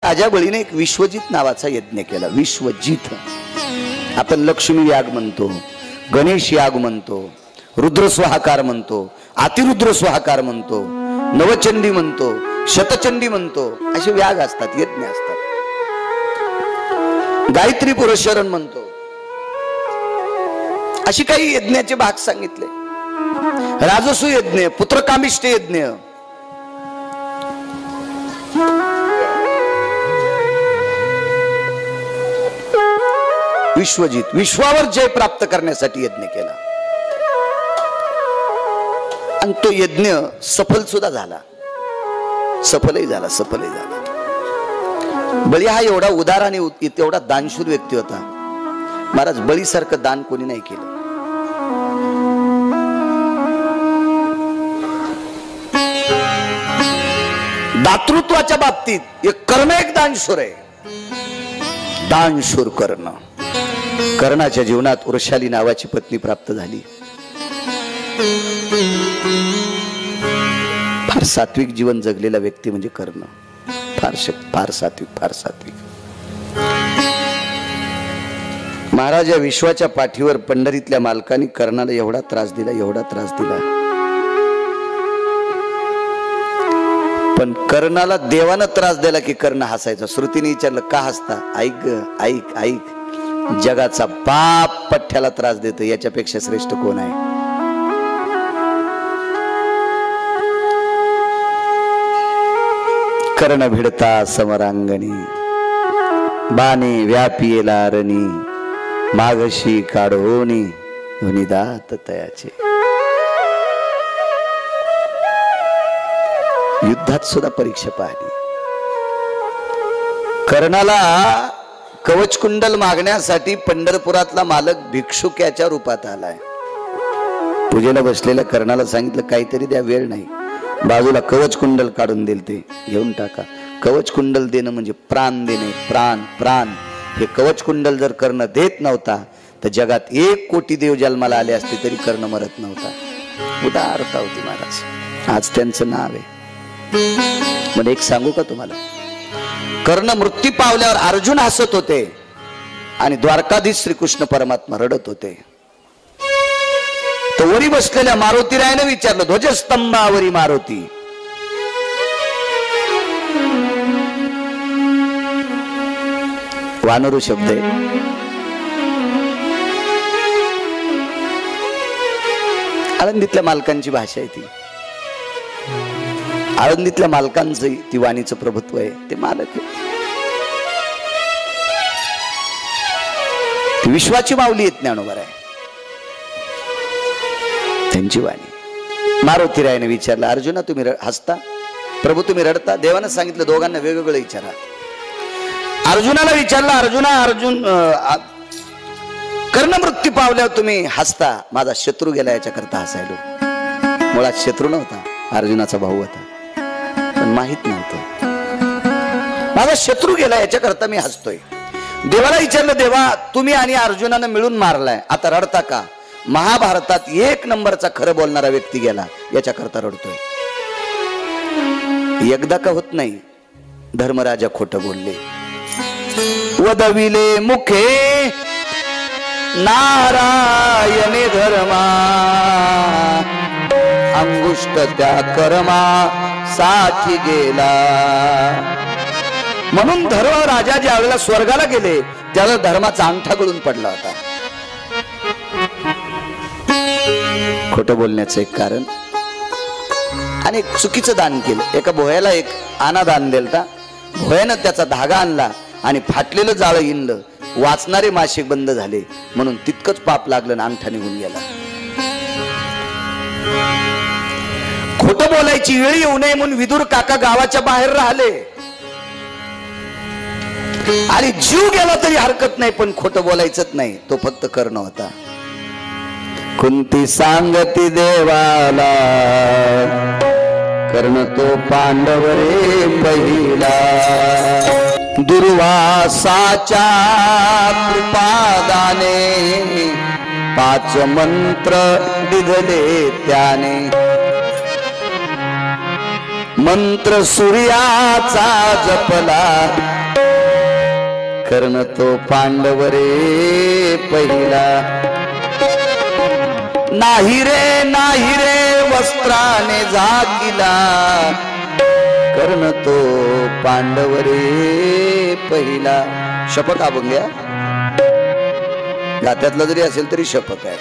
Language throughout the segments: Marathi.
राजा बळीने एक विश्वजित नावाचा यज्ञ केला. विश्वजित. आपण लक्ष्मी याग म्हणतो, गणेश याग म्हणतो, रुद्रस्वाहाकार म्हणतो, अतिरुद्र स्वाहाकार म्हणतो, नवचंडी म्हणतो, शतचंडी म्हणतो. असे व्याग असतात, यज्ञ असतात. गायत्री पुरस्चरण म्हणतो. अशी काही यज्ञाचे भाग सांगितले. राजसू यज्ञ, पुत्रकामिष्ट यज्ञ, विश्वजित, विश्वावर जय प्राप्त करण्यासाठी यज्ञ केला. आणि तो यज्ञ सफल सुद्धा झाला. सफलही झाला, सफलही झाला. बळी हा एवढा उदार आणि एवढा दानशूर व्यक्ती होता. महाराज, बळीसारखं दान कोणी नाही केलं. दातृत्वाच्या बाबतीत एक कर्ण एक दानशूर आहे. दानशूर कर्ण. कर्णाच्या जीवनात वृषाली नावाची पत्नी प्राप्त झाली. फार सात्विक जीवन जगलेला व्यक्ती म्हणजे कर्ण. फार सात्विक, फार सात्विक. महाराज, या विश्वाच्या पाठीवर पंढरीतल्या मालकांनी कर्णाला एवढा त्रास दिला, एवढा त्रास दिला. पण कर्णाला देवानं त्रास दिला की कर्ण हसायचा. श्रुतीने विचारलं, का हसता? ऐक ऐक ऐक, जगाचा बाप पठ्ठ्याला त्रास देतो, याच्यापेक्षा श्रेष्ठ कोण आहे? कर्ण भिडता समरांगणी, बाणे व्यापियेला रणी, मागशी काढोनी धुनिदात तयाचे. युद्धात सुद्धा परीक्षा पाहिली. कर्णाला कवच कुंडल मागण्यासाठी पंढरपुरातला मालक भिक्षुक्याच्या रूपात आलाय. पूजेला बसलेल्या कर्णाला सांगितलं, काहीतरी द्या, वेळ नाही. बाजूला कवच कुंडल काढून दिल, ते घेऊन टाका. कवच कुंडल देणं म्हणजे प्राण देणे. प्राण, प्राण. हे कवच कुंडल जर कर्ण देत नव्हता तर जगात 1 कोटी देव जन्माला आले असते तरी कर्ण मरत नव्हता. उदारता होती महाराज. आज त्यांचं नाव आहे. म्हणजे एक सांगू का तुम्हाला, कर्ण मृत्यू पावल्यावर अर्जुन हसत होते आणि द्वारकाधीश श्रीकृष्ण परमात्मा रडत होते. तो वरी बसलेल्या मारुतीरायाने विचारलं, ध्वजस्तंभावरी मारुती, वानरू शब्द आहे. आळंदीतल्या मालकांची भाषा आहे ती. आळंदीतल्या मालकांचं ती वाणीचं प्रभुत्व आहे. ते मालक आहे. ती विश्वाची माऊली आहेत, ज्ञानोबा आहे त्यांची वाणी. मारुतीरायाने विचारलं, अर्जुना तुम्ही हसता? प्रभू तुम्ही रडता? देवानं सांगितलं दोघांना वेगवेगळं विचारा. अर्जुनाला विचारलं, अर्जुन कर्ण मृत्यू पावल्यावर तुम्ही हसता. माझा शत्रू गेला याच्याकरता हसायलो. मुळात शत्रू नव्हता, अर्जुनाचा भाऊ होता, पण माहित नव्हतं. माझा शत्रू गेला याच्याकरता मी हसतोय. देवाला विचारलं, देवा तुम्ही आणि अर्जुनानं मिळून मारलाय, आता रडता का? महाभारतात 1 नंबरचा खरं बोलणारा व्यक्ती गेला याच्याकरता रडतोय. एकदा का होत नाही. धर्मराजा खोटं बोलले. वदविले मुखे नारायणे धर्मा, अंगुष्ट त्या कर्मा साठी गेला. म्हणून धर्मराजा ज्या वेळेला स्वर्गाला गेले त्याला धर्माचा अंगठा गळून पडला होता. खोटं बोलण्याचं एक कारण. आणि एक चुकीचं दान केलं. एका भोयाला एक आना दान दिलता. भोयानं त्याचा धागा आणला आणि फाटलेलं जाळं हिंडलं. वाचणारे मासे बंद झाले म्हणून तितकंच पाप लागलं आणि अंगठा निघून गेला. खोटं बोलायची वेळ येऊ नये म्हणून विदुर काका गावाच्या बाहेर राहिले. आणि जीव गेला तरी हरकत नाही, पण खोटं बोलायचंच नाही. तो फक्त कर्ण होता. कुंती सांगती देवाला, कर्ण तो पांडव रे पहिला. दुर्वासाच्या कृपादाने 5 मंत्र दिधले त्याने. मंत्र सूर्याचा जपला, कर्ण तो पांडव रे पहिला, नाही रे वस्त्राने झाकिला, कर्ण तो पांडव रे पहिला. शपथ अभंग्या गात्यातला जरी असेल तरी शपथ आहे.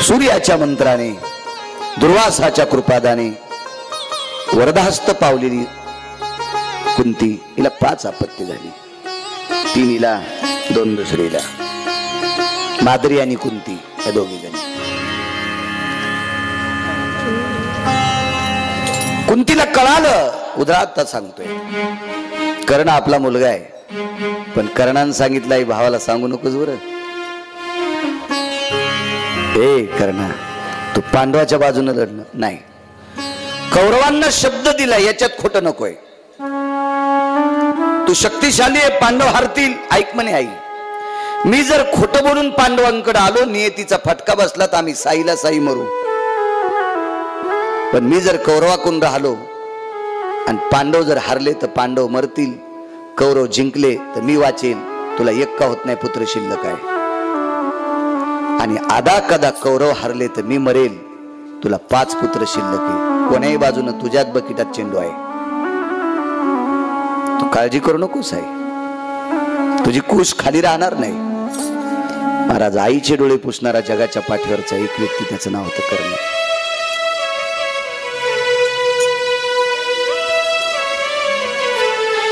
सूर्याच्या मंत्राने दुर्वासाच्या कृपादाने वरदाहस्त पावलेली कुंती, हिला 5 आपत्ती झाली. 3 हिला, 2 दुसरीला. माद्री आणि कुंती या दोघी जणी. कुंतीला कळालं, उदाहरणार्थ सांगतोय, कर्ण आपला मुलगा आहे, पण कर्णाने सांगितलं आई भावाला सांगू नकोस बरं. हे कर्णा, तू पांडवाच्या बाजूने लढणं नाही, कौरवांना शब्द दिला याच्यात खोटं नकोय. तू शक्तिशाली आहे, पांडव हारतील, ऐक म्हणे आई. मी जर खोटं बोलून पांडवांकडे आलो, नियतीचा फटका बसला तर आम्ही साईला साई मरू. पण मी जर कौरवाकडून राहिलो आणि पांडव जर हारले तर पांडव मरतील, कौरव जिंकले तर मी वाचेल. तुला एक का होत नाही पुत्र शिल्लक आहे, आणि आदा कदा कौरव हारले तर मी मरेल, तुला 5 पुत्र शिल्लक आहे. कोण्याही बाजूने तुझ्याच बकिटात चेंडू आहे, तू काळजी करू नकोस आहे, तुझी कुश खाली राहणार नाही. महाराज, आईचे डोळे पुसणारा जगाच्या पाठीवरचा एक व्यक्ती, त्याचं नाव होतं कर्ण.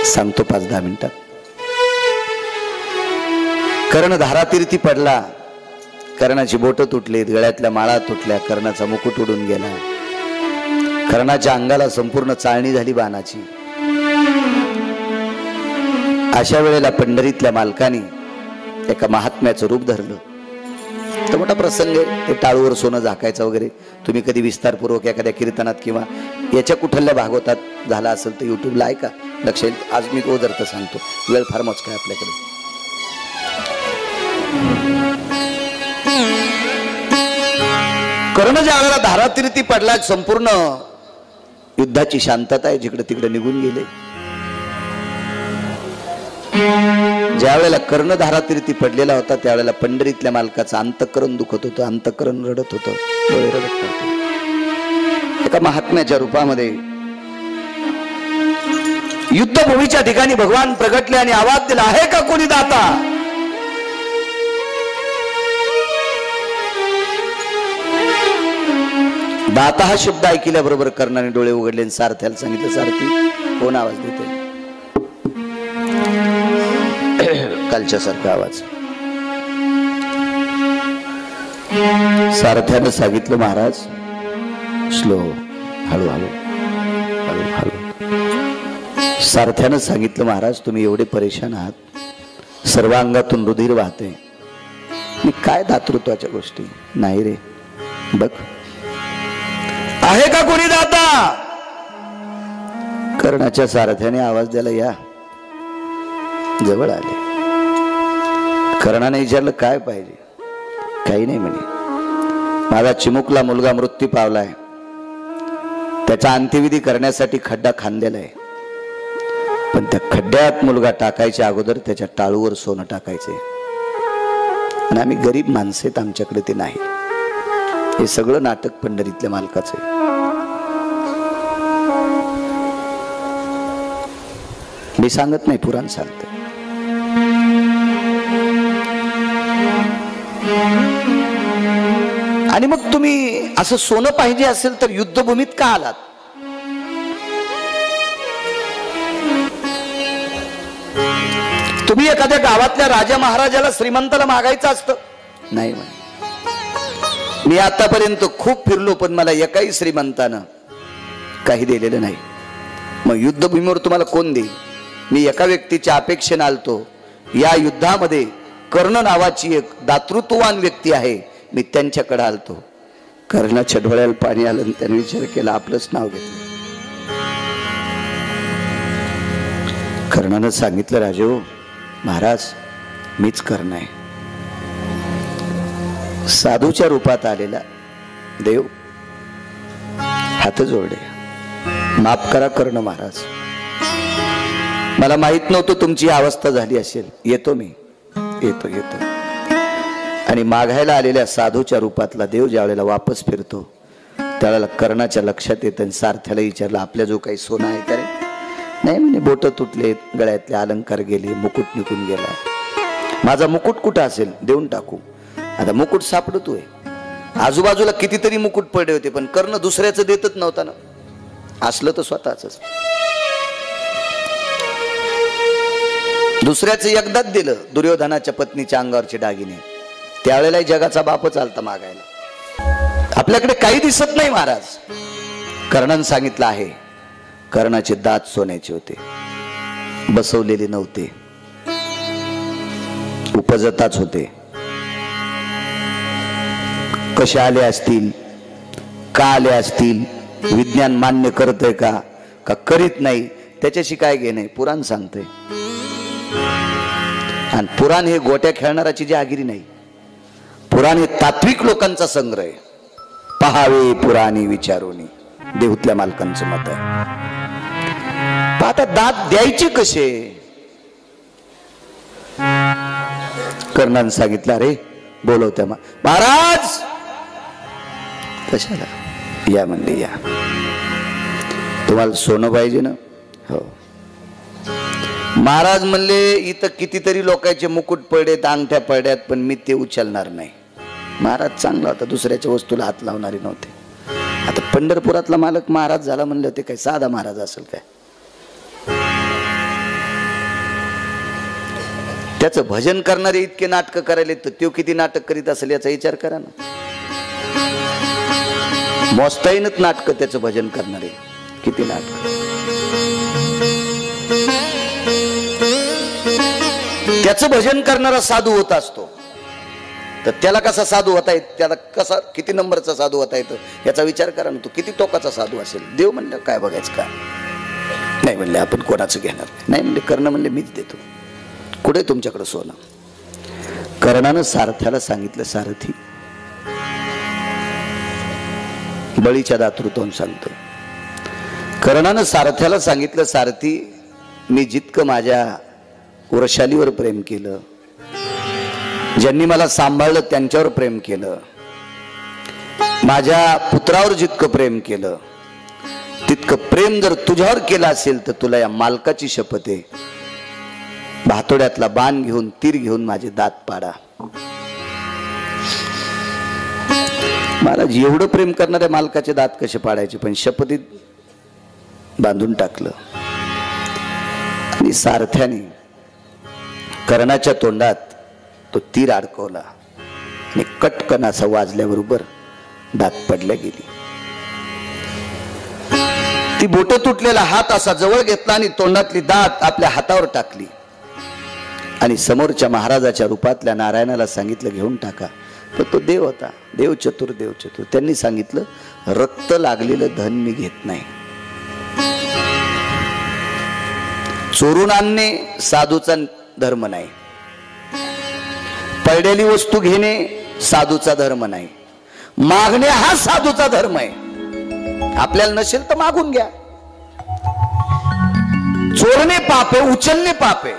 सांगतो 5-10 मिनिटात. कर्ण धारातीर्थी पडला, कर्णाची बोट तुटली, गळ्यातल्या माळा तुटल्या, कर्णाचा मुकुट उडून गेला, कर्णाच्या अंगाला संपूर्ण चाळणी झाली बाणाची. अशा वेळेला पंढरीतल्या मालकाने एका महात्म्याचं रूप धरलं. तर मोठा प्रसंग आहे, ते टाळूवर सोनं झाकायचं वगैरे. तुम्ही कधी विस्तारपूर्वक एखाद्या कीर्तनात किंवा याच्या कुठल्या भागवतात झाला असेल तर युट्यूबला ऐका, लक्ष येईल. आज मी तो अर्थ सांगतो, वेळ फार मोजका आहे आपल्याकडे. कर्ण ज्या वेळेला धारातीर्थी पडला, संपूर्ण युद्धाची शांतता आहे, जिकडे तिकडे निघून गेले. ज्या वेळेला कर्ण धारातीर्थी पडलेला होता, त्यावेळेला पंढरीतल्या मालकाचं अंतःकरण दुखत होतं, अंतःकरण रडत होतं, डोळे रडत होते. एका महात्म्याच्या रूपामध्ये युद्धभूमीच्या ठिकाणी भगवान प्रगटले आणि आवाज दिला, आहे का कोणी दाता? दाता हा शब्द ऐकल्याबरोबर कर्णाने डोळे उघडले आणि सारथ्याला सांगितलं, सारथी कोण आवाज देते? कालच्या सारखा आवाज. सारथ्यानं सांगितलं, महाराज स्लो, हळूहळू हळूहळू. सारथ्यानं सांगितलं, महाराज तुम्ही एवढे परेशान आहात, सर्व अंगातून रुधिर वाहते, मी काय दातृत्वाच्या गोष्टी नाही रे. बघ, आहे का कोणी दाता? कर्णाच्या सारथ्याने आवाज द्यायला या जवळ आले. कर्णाने विचारलं, काय पाहिजे? काही नाही म्हणे, माझा चिमुकला मुलगा मृत्यू पावलाय, त्याचा अंत्यविधी करण्यासाठी खड्डा खांदलेला आहे, पण त्या खड्ड्यात मुलगा टाकायच्या अगोदर त्याच्या टाळूवर सोनं टाकायचे, आणि आम्ही गरीब माणसे, आमच्याकडे ते नाही. हे सगळं नाटक पंढरीतल्या मालकाचं आहे. मी सांगत नाही, पुराण सांगत. आणि मग तुम्ही असं सोनं पाहिजे असेल तर युद्धभूमीत का आलात? तुम्ही एखाद्या गावातल्या राजा महाराजाला श्रीमंताला मागायचं असतं? नाही म्हणे, मी आतापर्यंत खूप फिरलो, पण मला एकाही श्रीमंतानं काही दिलेलं नाही. मग युद्धभूमीवर तुम्हाला कोण देईल? मी एका व्यक्तीच्या अपेक्षेने आलतो. या युद्धामध्ये कर्ण नावाची एक दातृत्ववान व्यक्ती आहे, मी त्यांच्याकडे आलतो. कर्णाच्या डोळ्याला पाणी आलं आणि त्याने विचार केला, आपलंच नाव घेतलं. कर्णानं सांगितलं, राजो महाराज मीच कर्ण आहे. साधूच्या रूपात आलेला देव हात जोडले, माफ करा कर्ण महाराज, मला माहित नव्हतं तुमची अवस्था झाली असेल. येतो मी, येतो येतो. आणि मागायला आलेल्या साधूच्या रूपातला देव ज्या वेळेला वापस फिरतो त्यावेळेला कर्णाच्या लक्षात येतं. सारथ्याला विचारलं, आपल्या जो काही सोनं आहे का रे? नाही म्हणे, बोट तुटले, गळ्यातले अलंकार गेले, मुकुट निघून गेला. माझा मुकुट कुठं असेल? देऊन टाकू. आता मुकुट सापडतोय. आजूबाजूला कितीतरी मुकुट पडले होते, पण कर्ण दुसऱ्याचं देतच नव्हता ना, असलं तर स्वतःच. दुसऱ्याचं एकदाच दिलं, दुर्योधनाच्या पत्नीच्या अंगावरचे दागिने. त्यावेळेला जगाचा बापच आलता मागायला. आपल्याकडे काही दिसत नाही महाराज. कर्णानं सांगितलं आहे, कर्णाचे दात सोन्याचे होते, बसवलेले नव्हते, उपजताच होते. कसे आले असतील, का आले असतील, विज्ञान मान्य करतंय का करीत नाही, त्याच्याशी काय घेणे. पुराण सांगतंय. आणि पुराण हे गोट्या खेळणाराची जहागिरी नाही. पुराण हे तात्विक लोकांचा संग्रह. पहावे पुराणी विचारोनी, देहूतल्या मालकांचं मत आहे. आता दात द्यायचे कसे? कर्णानं सांगितलं, अरे बोलवत्या महाराज. कशाला? या म्हणले, या. तुम्हाला सोनं पाहिजे ना? हो. महाराज म्हणले, इथं कितीतरी लोकांचे मुकुट पडलेत, अंगठ्या पडल्यात, पण मी ते उचलणार नाही. महाराज चांगला होता, दुसऱ्याच्या वस्तूला हात लावणारे नव्हते. आता पंढरपुरातला मालक महाराज झाला म्हणलं, ते काय साधा महाराज असेल काय? त्याचं भजन करणारे इतके नाटक करायले, तर तो किती नाटक करीत असेल याचा विचार करा ना. मोस्ताईनच नाटक त्याचं भजन करणारे किती नाटक. त्याचं भजन करणारा साधू होत असतो, तर त्याला कसा साधू होता येत, त्याला कसा किती नंबरचा साधू होता येतं याचा विचार करा ना. तो किती टोकाचा साधू असेल. देव म्हणलं काय बघायचं का? नाही म्हणले, आपण कोणाचं घेणार नाही म्हणले. कर्ण म्हणले, मीच देतो. कुठे तुमच्याकडे सोनं? कर्णानं सारथ्याला सांगितलं, सारथी, बळीच्या दातृत्वाने सांगतो. कर्णानं सारथ्याला सांगितलं, सारथी, मी जितकं माझ्या वृषालीवर प्रेम केलं, ज्यांनी मला सांभाळलं त्यांच्यावर प्रेम केलं, माझ्या पुत्रावर जितकं प्रेम केलं, तितकं प्रेम जर तुझ्यावर केलं असेल तर तुला या मालकाची शपथ आहे, भातोड्यातला बाण घेऊन, तीर घेऊन माझे दात पाडा. महाराज एवढं प्रेम करणाऱ्या मालकाचे दात कसे पाडायचे? पण शपथीत बांधून टाकलं. आणि सारथ्याने कर्णाच्या तोंडात तो तीर अडकवला आणि कटकन असा वाजल्याबरोबर दात पडल्या गेली. ती बोट तुटलेला हात असा जवळ घेतला आणि तोंडातली दात आपल्या हातावर टाकली आणि समोरच्या महाराजाच्या रूपातल्या नारायणाला सांगितलं, घेऊन टाका. तर तो देव होता, देव चतुर, देव चतुर. त्यांनी सांगितलं, रक्त लागलेलं धन मी घेत नाही. चोरून आणणे साधूचा धर्म नाही, पडलेली वस्तू घेणे साधूचा धर्म नाही, मागणे हा साधूचा धर्म आहे. आपल्याला नसेल तर मागून घ्या. चोरणे पाप आहे, उचलणे पाप आहे.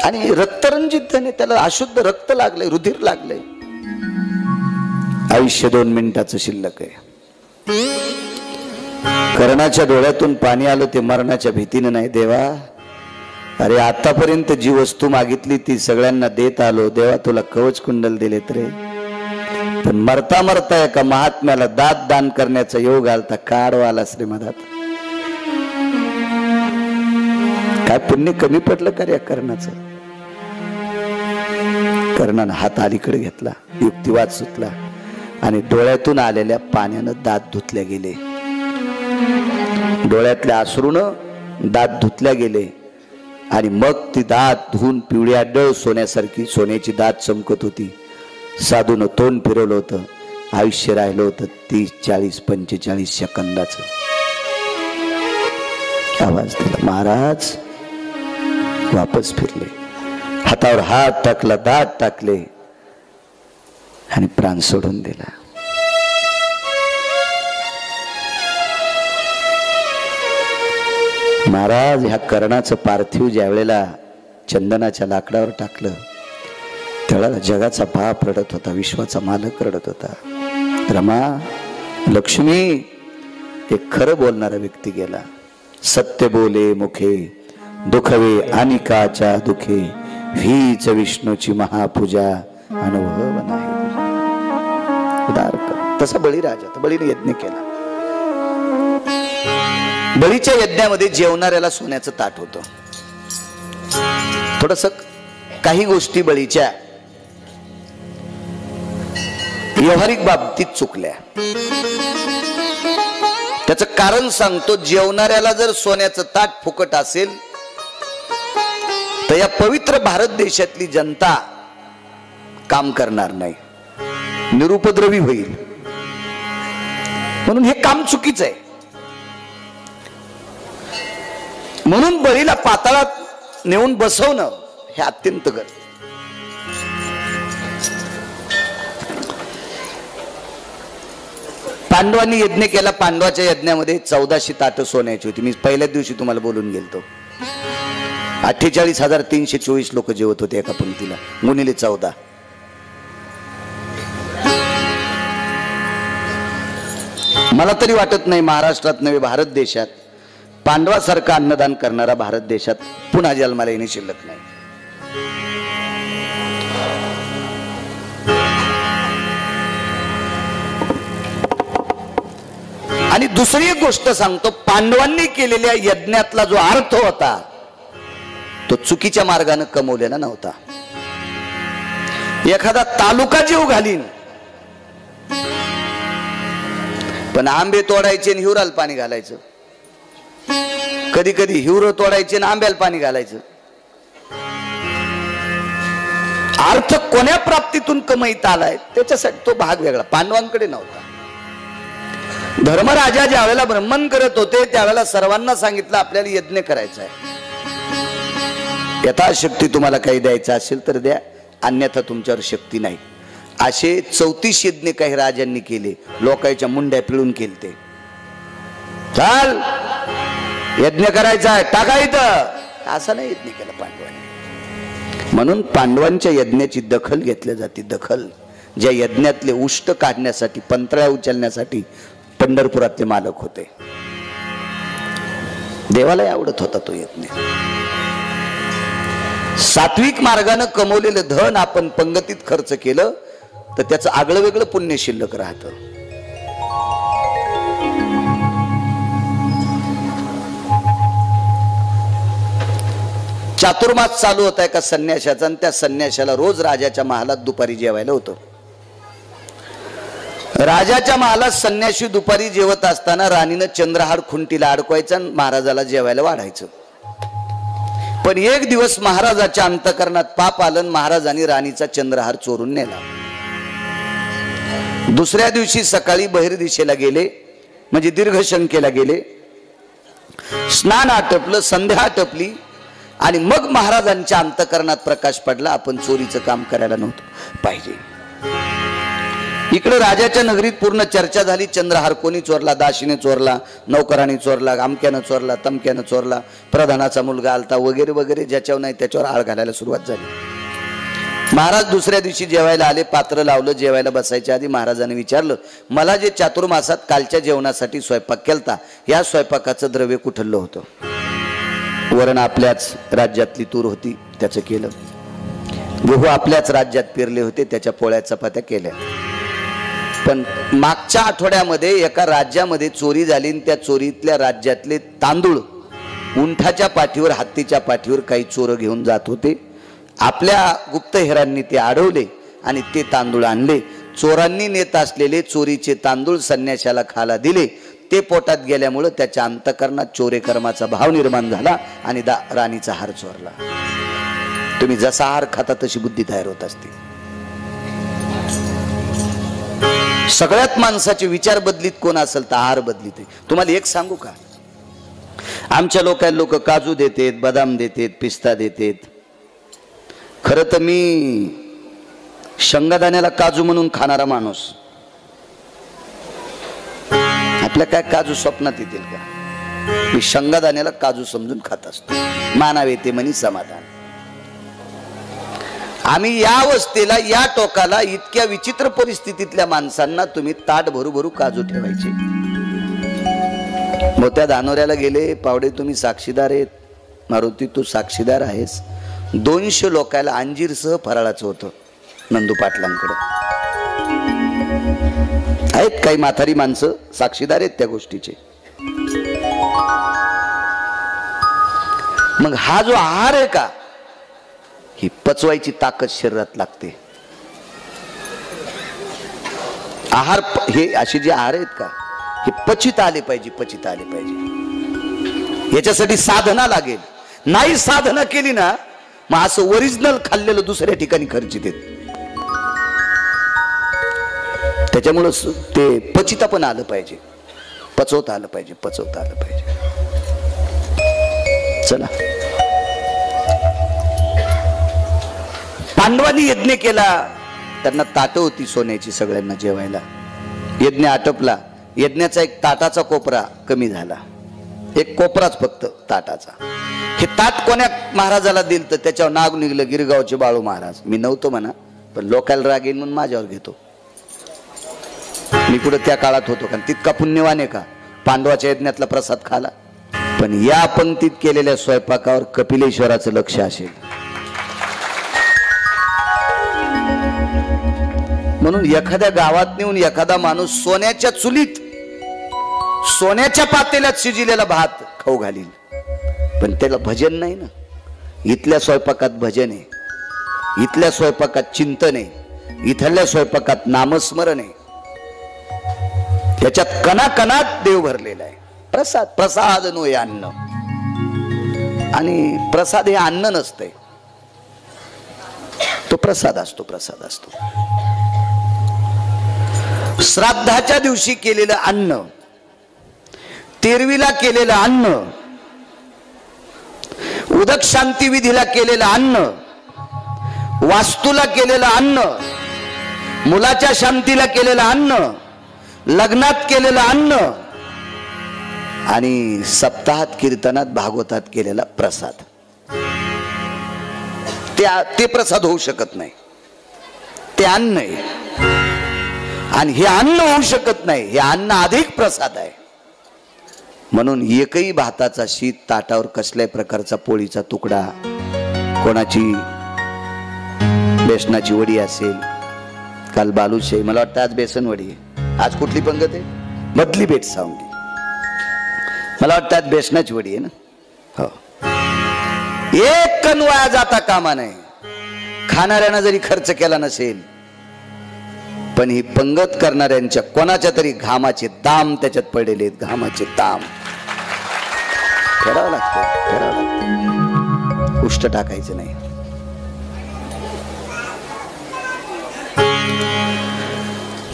आणि रक्तरंजित धने, त्याला अशुद्ध रक्त लागलंय, रुधिर लागलंय. आयुष्य 2 मिनिटाचं शिल्लक आहे. कर्णाच्या डोळ्यातून पाणी आलं, ते मरणाच्या भीतीनं नाही. देवा, अरे आतापर्यंत जी वस्तू मागितली ती सगळ्यांना देत आलो. देवा, तुला कवच कुंडल दिलेत रे, पण मरता मरता एका महात्म्याला दात दान करण्याचा योग आलता. काढवाला श्रीमदात काय पुण्य कमी पडलं का रे कर्णाचं? कर्णानं हात अलीकडे घेतला, युक्तिवाद सुटला आणि डोळ्यातून आलेल्या पाण्यानं दात धुतल्या गेले. डोळ्यातल्या अश्रूनं दात धुतल्या गेले आणि मग ती दात धुवून पिवळ्या डळ सोन्यासारखी, सोन्याची दात चमकत होती. साधूनं तोंड फिरवलं होतं. आयुष्य राहिलं होतं 30, 40, 45 सेकंदाचं. आवाज दिला, महाराज वापस फिरले, हातावर हात टाकला, दात टाकले आणि प्राण सोडून दिला. महाराज ह्या कर्णाचं पार्थिव ज्या वेळेला चंदनाच्या लाकडावर टाकलं त्यावेळेला जगाचा बाप रडत होता, विश्वाचा मालक रडत होता. रमा, लक्ष्मी, एक खरं बोलणारा व्यक्ती गेला. सत्य बोले मुखे दुखवे अनिकाच्या दुखे, हीच विष्णूची महापूजा अनुभव नाही. उदार कर. तसा बळीराजा, बळीने यज्ञ केला. बळीच्या यज्ञामध्ये जेवणाऱ्याला सोन्याचं ताट होतं. थोडस काही गोष्टी बळीच्या व्यावहारिक बाबतीत चुकल्या. त्याचं कारण सांगतो. जेवणाऱ्याला जर सोन्याचं ताट फुकट असेल तर या पवित्र भारत देशातली जनता काम करणार नाही, निरुपद्रवी होईल. म्हणून हे काम चुकीचं आहे. म्हणून बळीला पाताळात नेऊन बसवणं हे अत्यंत गरज. पांडवांनी यज्ञ केला. पांडवाच्या यज्ञामध्ये 1400 ताटं सोन्याची होती. मी पहिल्याच दिवशी तुम्हाला बोलून गेलतो. 48,324 लोक जेवत होते एका पंक्तीला, गुणिले 14. मला तरी वाटत नाही महाराष्ट्रात नव्हे भारत देशात पांडवासारखा अन्नदान करणारा भारत देशात पुन्हा जन्माला येणे शिल्लक नाही. आणि दुसरी एक गोष्ट सांगतो. पांडवांनी केलेल्या यज्ञातला जो अर्थ होता तो चुकीच्या मार्गाने कमवलेला नव्हता. एखादा तालुका जीव घालीन पण आंबे तोडायचे आणि हिवराला पाणी घालायचं. कधी कधी हिवर तोडायचे आणि आंब्याला पाणी घालायचं. अर्थ कोण्या प्राप्तीतून कमाईत आलाय त्याच्यासाठी तो भाग वेगळा, पांडवांकडे नव्हता. धर्मराजा ज्या वेळेला ब्रह्मन करत होते त्यावेळेला सर्वांना सांगितलं आपल्याला यज्ञ करायचा आहे. यथाशक्ती तुम्हाला काही द्यायचं असेल तर द्या, अन्यथा तुमच्यावर शक्ती नाही. असे 34 यज्ञ काही राजांनी केले. लोकांच्या मुंड्या पिळून केलते. चाल यज्ञ करायचा आहे, टाका इथं, असं नाही यज्ञ केला पांडवांनी. म्हणून पांडवांच्या यज्ञाची दखल घेतली जाते. दखल ज्या यज्ञातले उष्ट काढण्यासाठी, पंतळ्या उचलण्यासाठी पंढरपुरातले मालक होते. देवाला आवडत होता तो यज्ञ. सात्विक मार्गाने कमवलेलं धन आपण पंगतीत खर्च केलं तर त्याचं आगळं वेगळं पुण्य शिल्लक राहतं. चातुर्मास चालू होता एका संन्याशाचा आणि त्या संन्याशाला रोज राजाच्या महालात दुपारी जेवायला होतं. राजाच्या महालात संन्याशी दुपारी जेवत असताना राणीनं चंद्रहार खुंटीला अडकवायचा आणि महाराजाला जेवायला वाढायचं. पण एक दिवस महाराजाच्या अंतकरणात पाप आलं, महाराजांनी राणीचा चंद्रहार चोरून नेला. दुसऱ्या दिवशी सकाळी बहिर्दिशेला गेले, म्हणजे दीर्घशंकेला गेले. स्नान आटपलं, संध्या आटपली आणि मग महाराजांच्या अंतकरणात प्रकाश पडला, आपण चोरीचं काम करायला नव्हतं पाहिजे. इकडे राजाच्या नगरीत पूर्ण चर्चा झाली. चंद्रहार कोणी चोरला? दाशीने चोरला, नौकराने चोरला, आमक्यानं चोरला, तमक्यानं चोरला, प्रधानाचा मुलगा आलता, वगैरे वगैरे. ज्याच्यावर नाही त्याच्यावर आळ घालायला सुरुवात झाली. महाराज दुसऱ्या दिवशी जेवायला आले. पात्र लावलं. जेवायला बसायच्या आधी महाराजांनी विचारलं, मला जे चातुर्मासात कालच्या जेवणासाठी स्वयंपाक केलता या स्वयंपाकाचं द्रव्य कुठलं होतं? वरण आपल्याच राज्यातली तूर होती त्याचं केलं. गहू आपल्याच राज्यात पेरले होते त्याच्या पोळ्या चपात्या केल्या. पण मागच्या आठवड्यामध्ये एका राज्यामध्ये चोरी झाली आणि त्या चोरीतल्या राज्यातले तांदूळ उंठाच्या पाठीवर, हत्तीच्या पाठीवर काही चोर घेऊन जात होते. आपल्या गुप्तहेरांनी ते अडवले आणि ते तांदूळ आणले. चोरांनी नेत असलेले चोरीचे तांदूळ संन्याशाला खाला दिले. ते पोटात गेल्यामुळे त्याच्या अंतकरणात चोरेकर्माचा भाव निर्माण झाला आणि राणीचा हार चोरला. तुम्ही जसा हार खाता तशी बुद्धी तयार होत असते. सगळ्यात माणसाचे विचार बदलीत कोण असेल तर आहार बदलीत आहे. तुम्हाला एक सांगू का, आमच्या लोक काजू देतेत, बदाम देतेत, पिस्ता देतेत. खरं तर मी शेंगादाण्याला काजू म्हणून खाणारा माणूस. आपल्या काय काजू स्वप्नात येतील का? मी शेंगादाण्याला काजू समजून खात असतो. मानावे ते म्हणी समाधान. आम्ही या अवस्थेला, या टोकाला, इतक्या विचित्र परिस्थितीतल्या माणसांना तुम्ही ताट भरू भरू काजू ठेवायचे. मोत्या धानोऱ्याला गेले, पावडे तुम्ही साक्षीदार आहेत, मारुती तू साक्षीदार आहेस. 200 लोकायला अंजीरसह फराळाचं होतं नंदू पाटलांकडं. आहेत काही म्हातारी माणसं साक्षीदार आहेत त्या गोष्टीचे. मग हा जो आहार आहे का, ही पचवायची ताकद शरीरात लागते. आहार हे असे जे आहार आहेत का, हे पचित आले पाहिजे, पचित आले पाहिजे. याच्यासाठी साधना लागेल. नाही साधना केली ना, मग असं ओरिजिनल खाल्लेलं दुसऱ्या ठिकाणी खर्चित येत. त्याच्यामुळं ते पचिता पण आलं पाहिजे, पचवता आलं पाहिजे, पचवता आलं पाहिजे. चला, पांडवांनी यज्ञ केला, त्यांना ताटं होती सोन्याची सगळ्यांना जेवायला. यज्ञ आटपला, यज्ञाचा एक ताटाचा कोपरा कमी झाला, एक कोपराच फक्त ताटाचा. हे ताट कोण्या महाराजाला दिलं तर त्याच्यावर नाग निघलं, गिरगावचे बाळू महाराज. मी नव्हतो म्हणा, पण लोकांना राग येईल म्हणून माझ्यावर घेतो. मी कुठं त्या काळात होतो का, तितका पुण्यवान आहे का पांडवाच्या यज्ञातला प्रसाद खाला. पण या पंक्तीत केलेल्या स्वयंपाकावर कपिलेश्वराचं लक्ष असेल. म्हणून एखाद्या गावात नेऊन एखादा माणूस सोन्याच्या चुलीत, सोन्याच्या पातेल्यात शिजलेला भात खाऊ घालील, पण त्याला भजन नाही ना. इथल्या स्वयंपाकात भजन आहे, इथल्या स्वयंपाकात चिंतन आहे, इथल्या स्वयंपाकात नामस्मरण आहे. याच्यात कणाकणात देव भरलेला आहे. प्रसाद, प्रसाद नोय अन्न. आणि प्रसाद हे अन्न नसतंय, तो प्रसाद असतो, प्रसाद असतो. श्राद्धाच्या दिवशी केलेलं अन्न, तेरवीला केलेलं अन्न, उदक शांती विधीला केलेलं अन्न, वास्तूला केलेलं अन्न, मुलाच्या शांतीला केलेलं अन्न, लग्नात केलेलं अन्न आणि सप्ताहात, कीर्तनात, भागवतात केलेला प्रसाद, ते प्रसाद होऊ शकत नाही. ते अन्न आहे. आणि हे अन्न होऊ शकत नाही, हे अन्न अधिक प्रसाद आहे. म्हणून एकही भाताचा शीत ताटावर, कसल्याही प्रकारचा पोळीचा तुकडा, कोणाची बेसनाची वडी असेल, काल बालुशाही, मला वाटतं आज बेसन वडी आहे. आज कुठली पंगत आहे? मधली बेट सांगी. मला वाटतं आज बेसनाची वडी आहे ना. हो, एक कण वाया जाता कामा नये. खाणाऱ्यानं जरी खर्च केला नसेल, पण ही पंगत करणाऱ्यांच्या कोणाच्या तरी घामाचे दाम त्याच्यात पडलेले आहेत. घामाचे दाम फेडावं लागतं, फेडावं लागतं. उष्ट टाकायचं नाही.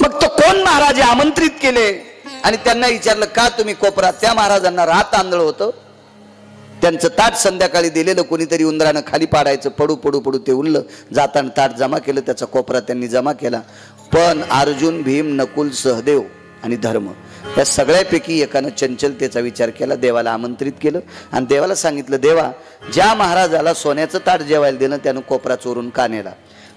मग तो कोण महाराज आमंत्रित केले आणि त्यांना विचारलं का तुम्ही कोपरात? त्या महाराजांना रात आंधळ होतं. त्यांचं ताट संध्याकाळी दिलेलं कोणीतरी उंदरानं खाली पाडायचं, पडू पडू पडू ते उरलं. जाताना ताट जमा केलं, त्याचा कोपरा त्यांनी जमा केला. पण अर्जुन, भीम, नकुल, सहदेव आणि धर्म या सगळ्यापैकी एकानं चंचलतेचा विचार केला, देवाला आमंत्रित केलं आणि देवाला सांगितलं, देवा, ज्या महाराजाला सोन्याचं ताट जेवायला दिलं त्यानं कोपरा चोरून का नेला?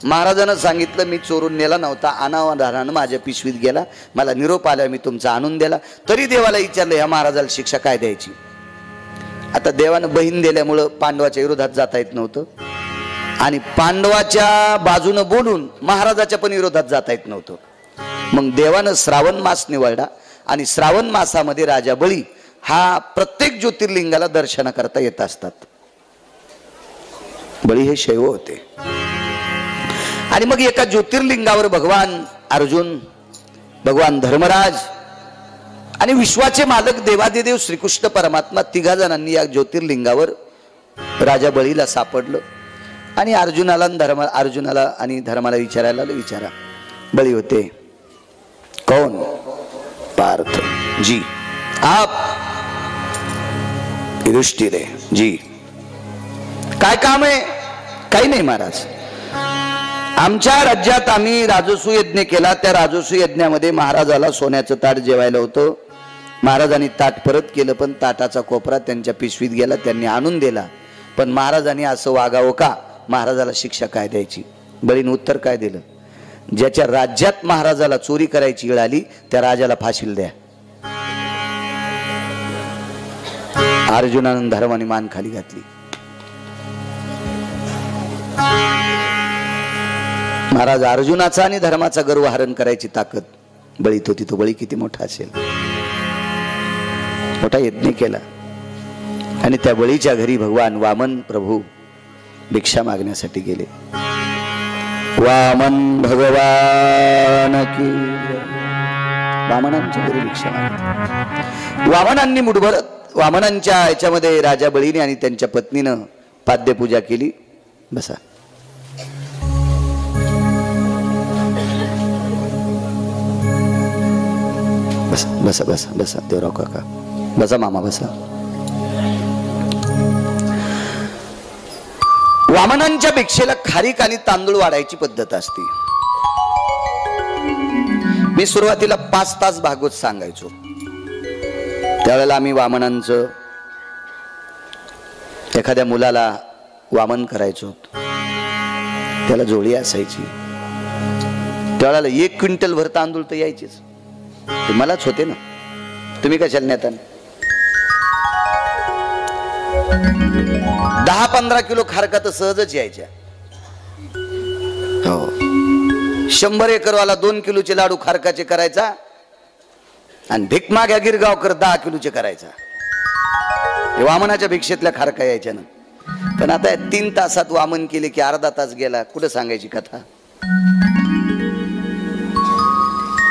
महाराजानं सांगितलं, मी चोरून नेला नव्हता, अनावधानानं माझ्या पिशवीत गेला, मला निरोप आला, मी तुमचा आणून दिला. तरी देवाला विचारलं, ह्या महाराजाला शिक्षा काय द्यायची? आता देवानं बहीण दिल्यामुळं पांडवाच्या विरोधात जाता येत नव्हतं आणि पांडवाच्या बाजूनं बोलून महाराजाच्या पण विरोधात जाता येत नव्हतं. मग देवानं श्रावण मास निवडला आणि श्रावण मासामध्ये राजा बळी हा प्रत्येक ज्योतिर्लिंगाला दर्शनाकरता येत असतात. बळी हे शैव होते. आणि मग एका ज्योतिर्लिंगावर भगवान अर्जुन, भगवान धर्मराज आणि विश्वाचे मालक देवादिदेव श्रीकृष्ण परमात्मा तिघा जणांनी या ज्योतिर्लिंगावर राजा बळीला सापडलं. आणि अर्जुनाला आणि धर्माला विचारायला, विचारा, बळी होते कौन? पार्थ जी. आप? युधिष्ठिर जी. काय काम आहे? काही नाही महाराज, आमच्या राज्यात आम्ही राजसू यज्ञ केला. त्या राजसू यज्ञामध्ये महाराजाला सोन्याचं ताट जेवायला होतं. महाराजांनी ताट परत केलं, पण ताटाचा कोपरा त्यांच्या पिशवीत गेला, त्यांनी आणून दिला. पण महाराजांनी असं वागावं का? महाराजाला शिक्षा काय द्यायची? बळीनं उत्तर काय दिलं? ज्याच्या राज्यात महाराजाला चोरी करायची वेळ आली त्या राजाला फाशील द्या. अर्जुनानं धर्माने मान खाली घातली. महाराज अर्जुनाचा आणि धर्माचा गर्व हरण करायची ताकद बळीत होती. तो बळी किती मोठा असेल. मोठा यज्ञ केला आणि त्या बळीच्या घरी भगवान वामन प्रभू भिक्षा मागण्यासाठी गेले. वामन भगवान की वामनांच्या घरी भिक्षा मागितली. वामनांनी मुठभर वामनांच्या याच्यामध्ये राजा बळीने आणि त्यांच्या पत्नीनं पाद्यपूजा केली. बसा बसा बसा बसा बसा देवराव काका बसा, मामा बसा. वामनांच्या भिक्षेला खारीक आणि तांदूळ वाढायची पद्धत असते. मी सुरुवातीला 5 तास भागवत सांगायचो. त्यावेळेला आम्ही वामनांचं एखाद्या मुलाला वामन करायचो. त्याला जोडी असायची. त्यावेळेला 1 क्विंटल भर तांदूळ तर यायचेच. ते मलाच होते ना, तुम्ही कशाला नेता? 10-15 किलो खारका तर सहजच यायच्या. हो, 100 एकरवाला 2 किलोचे लाडू खारकाचे करायचा आणि भीक माग्या गिरगावकर 10 किलोचे करायचा. हे वामनाच्या भिक्षेतल्या खारका यायच्या ना. पण आता 3 तासात वामन केले की अर्धा तास गेला. कुठं सांगायची कथा?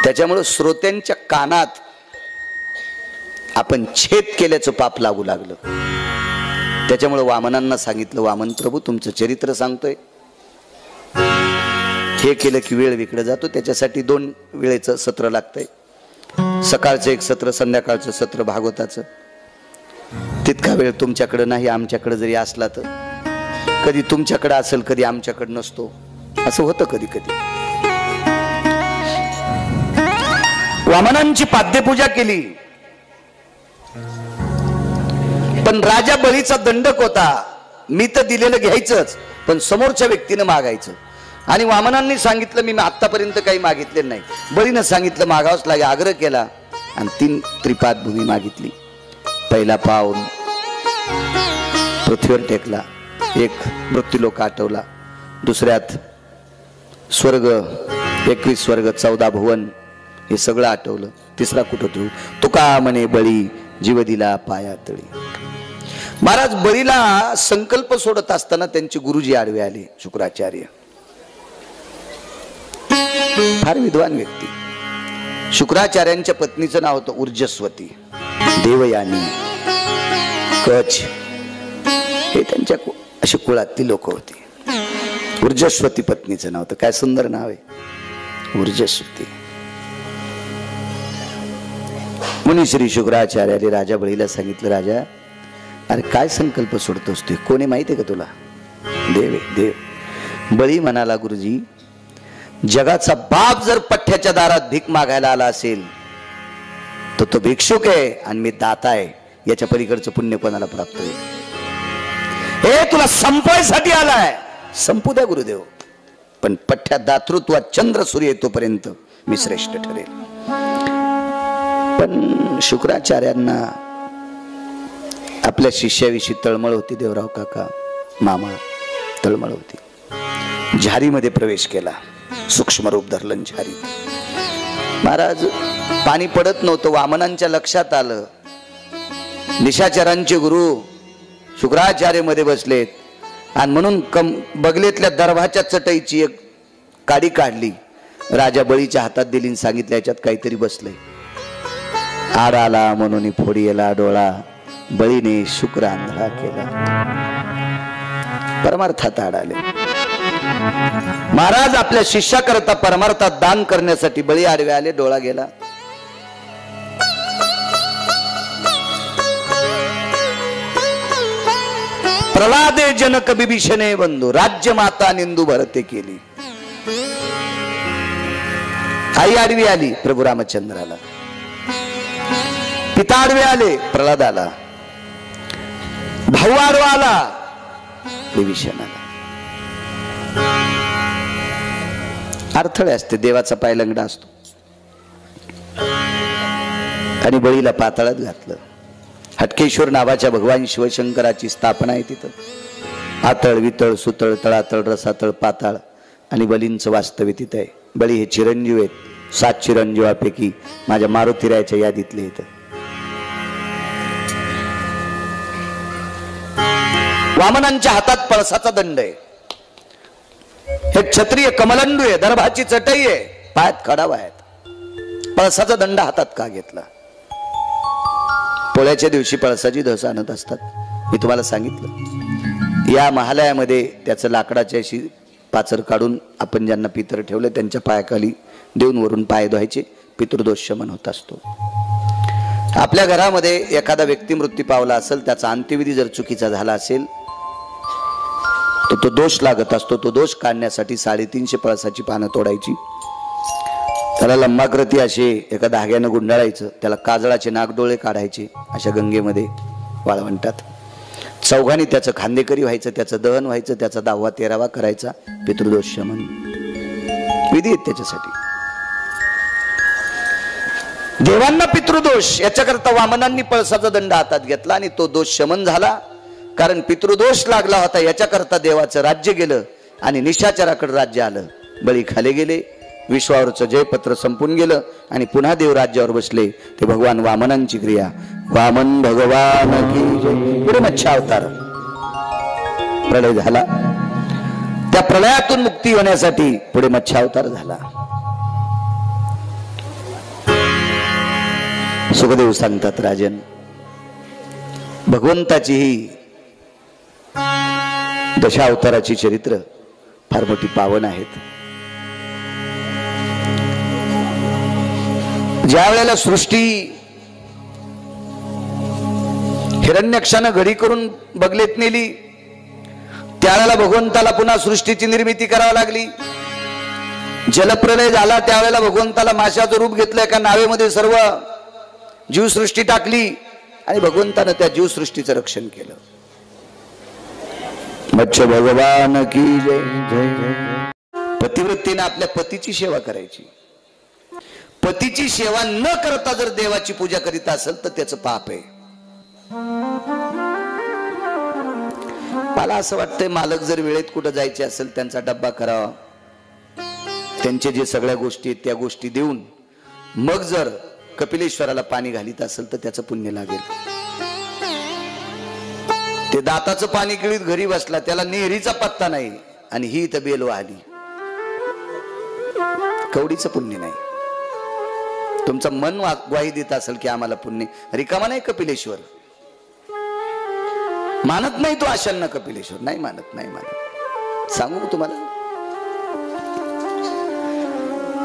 त्याच्यामुळे श्रोत्यांच्या कानात आपण छेद केल्याचं पाप लागू लागलं. त्याच्यामुळे वामनांना सांगितलं, वामन प्रभू तुमचं चरित्र सांगतोय, हे केलं की वेळ विकडे जातो. त्याच्यासाठी 2 वेळेचं सत्र लागतंय. सकाळचं एक सत्र, संध्याकाळचं सत्र भागवताचं. तितका वेळ तुमच्याकडे नाही. आमच्याकडे जरी असला तर कधी तुमच्याकडे असेल, कधी आमच्याकडे नसतो. असं होतं कधी कधी. वामनांची पाद्यपूजा केली. पण राजा बळीचा दंडक होता. मी तर दिलेलं घ्यायचंच, पण समोरच्या व्यक्तीनं मागायचं. आणि वामनांनी सांगितलं मी आतापर्यंत काही मागितले नाही. बळीनं सांगितलं मागावंच लागे. आग्रह केला आणि 3 त्रिपाद भूमी मागितली. पहिला पाऊल पृथ्वीवर टेकला. 1 मृत्यूलोक आठवला. दुसऱ्यात स्वर्ग, 21 स्वर्ग, 14 भुवन, हे सगळं आठवलं. तिसरा कुठं ठेवू? तुका म्हणे बळी जीव दिला पाया तळी. महाराज बळीला संकल्प सोडत असताना त्यांचे गुरुजी आडवे आले, शुक्राचार्य. फार विद्वान व्यक्ती. शुक्राचार्यांच्या पत्नीचं नाव होतं ऊर्जस्वती. देवयानी, कच हे त्यांच्या अशी कुळातली लोक होती. ऊर्जस्वती पत्नीचं नाव होतं. काय सुंदर नाव आहे, ऊर्जस्वती. मुनी श्री शुक्राचार्याने राजा बळीला सांगितलं, राजा अरे काय संकल्प सोडतोस तू? कोणी माहिती आहे का तुला? देव देव. बळी म्हणाला, गुरुजी जगाचा बाप जर पठ्ठ्याच्या दारात भीक मागायला आला असेल तर तो भिक्षुक आहे आणि मी दाता आहे. याच्या पलीकडचं पुण्य कोणाला प्राप्त होईल? हे तुला संपवायसाठी आलाय, संपू द्या गुरुदेव. पण पठ्ठ्या दातृत्वात चंद्र सूर्य येतोपर्यंत मी श्रेष्ठ ठरेल. पण शुक्राचार्यांना आपल्या शिष्याविषयी तळमळ होती. देवराव काका, मामा, तळमळ होती. झारीमध्ये प्रवेश केला. सूक्ष्म रूप धरलं झारी. महाराज पाणी पडत नव्हतं. वामनांच्या लक्षात आलं निशाचरांचे गुरु शुक्राचार्य मध्ये बसलेत आणि म्हणून बगलेतल्या दरवाच्या चटईची एक काडी काढली. राजा बळीच्या हातात दिली आणि सांगितलं याच्यात काहीतरी बसलंय. आड आला म्हणून फोडीला डोळा, बळीने शुक्र आंधळा केला. परमार्थात आड आले. महाराज आपल्या शिष्याकरता परमार्थात दान करण्यासाठी बळी आडवे आले. डोळा गेला. प्रल्हादे जनक बिभीषणे बंधू, राज्य माता निंदू भरते केली. आई आडवी आली प्रभू रामचंद्राला. पिता आडवे आले, प्रल्हाद आला. भाऊ आडवा आला, विभीषण आला. अडथळे असते, देवाचा पाय लंगडा असतो. आणि बळीला पाताळात घातलं. हटकेश्वर नावाच्या भगवान शिवशंकराची स्थापना आहे तिथं. आतळ वितळ सुतळ तळातळ रसातळ पाताळ आणि बलींचं वास्तव्य तिथं आहे. बळी हे चिरंजीव आहेत. 7 चिरंजीवापैकी माझ्या मारुतीरायाच्या यादीतले आहेत. वामनांच्या हातात पळसाचा दंड आहे. हे क्षत्रिय कमलंडू आहे, दर्भाची चटई आहे, पायात खडावा आहेत. पळसाचा दंड हातात का घेतला? पोळ्याच्या दिवशी पळसाची धस आणत असतात. मी तुम्हाला सांगितलं, या महालयामध्ये त्याचं लाकडाची अशी पाचर काढून आपण ज्यांना पितर ठेवले त्यांच्या पायाखाली देऊन वरून पाय धुवायचे. पितृदोष शमन होत असतो. आपल्या घरामध्ये एखादा व्यक्ती मृत्यू पावला असेल, त्याचा अंत्यविधी जर चुकीचा झाला असेल तर तो दोष लागत असतो. तो दोष काढण्यासाठी 350 पळसाची पानं तोडायची. त्याला लंबाकृती असे एका धाग्यानं गुंडाळायचं. त्याला काजळाचे नागडोळे काढायचे, अशा गंगेमध्ये वाळवंटात. चौघांनी त्याचं खांदेकरी व्हायचं, त्याचं दहन व्हायचं, त्याचा 10वा 13वा करायचा. पितृदोष शमन विधी आहेत त्याच्यासाठी. देवांना पितृदोष, याच्याकरता वामनांनी पळसाचा दंड हातात घेतला आणि तो दोष शमन झाला. कारण पितृदोष लागला होता, याच्याकरता देवाचं राज्य गेलं आणि निशाचराकडे राज्य आलं. बळी खाले गेले, विश्वावरचं जयपत्र संपून गेलं आणि पुन्हा देव राज्यावर बसले. ते भगवान वामनांची क्रिया. वामन भगवान की जय. पुढे मत्स्यावतार, प्रलय झाला. त्या प्रलयातून मुक्ती होण्यासाठी पुढे मत्स्यावतार झाला. सुखदेव सांगतात, राजन, भगवंताची ही दशावताराची चरित्र फार मोठी पावन आहेत. ज्या वेळेला सृष्टी हिरण्यक्षानं घडी करून बगलेत नेली, त्यावेळेला भगवंताला पुन्हा सृष्टीची निर्मिती करावी लागली. जलप्रलय झाला, त्यावेळेला भगवंताला माशाचं रूप घेतलं. एका नावेमध्ये सर्व जीवसृष्टी टाकली आणि भगवंतानं त्या जीवसृष्टीचं रक्षण केलं. मत्स्य भगवान की जय. पतिव्रतेने आपल्या पतीची सेवा करायची. पतीची सेवा न करता जर देवाची पूजा करीत असेल तर त्याचं पाप आहे. मला असं वाटतंय, मालक जर वेळेत कुठं जायचे असेल त्यांचा डब्बा करावा, त्यांचे जे सगळ्या गोष्टी आहेत त्या गोष्टी देऊन मग जर कपिलेश्वराला पाणी घालीत असेल तर त्याचं पुण्य लागेल. ते दाताचं पाणी गिळीत घरी बसला, त्याला नेहरीचा पत्ता नाही आणि ही इथं बेल वाहली, कवडीचं पुण्य नाही. तुमचं मन ग्वाही देत असेल की आम्हाला पुण्य. रिकामा नाही कपिलेश्वर, मानत नाही तो आशांना. कपिलेश्वर नाही मानत, नाही मानत. सांगू तुम्हाला,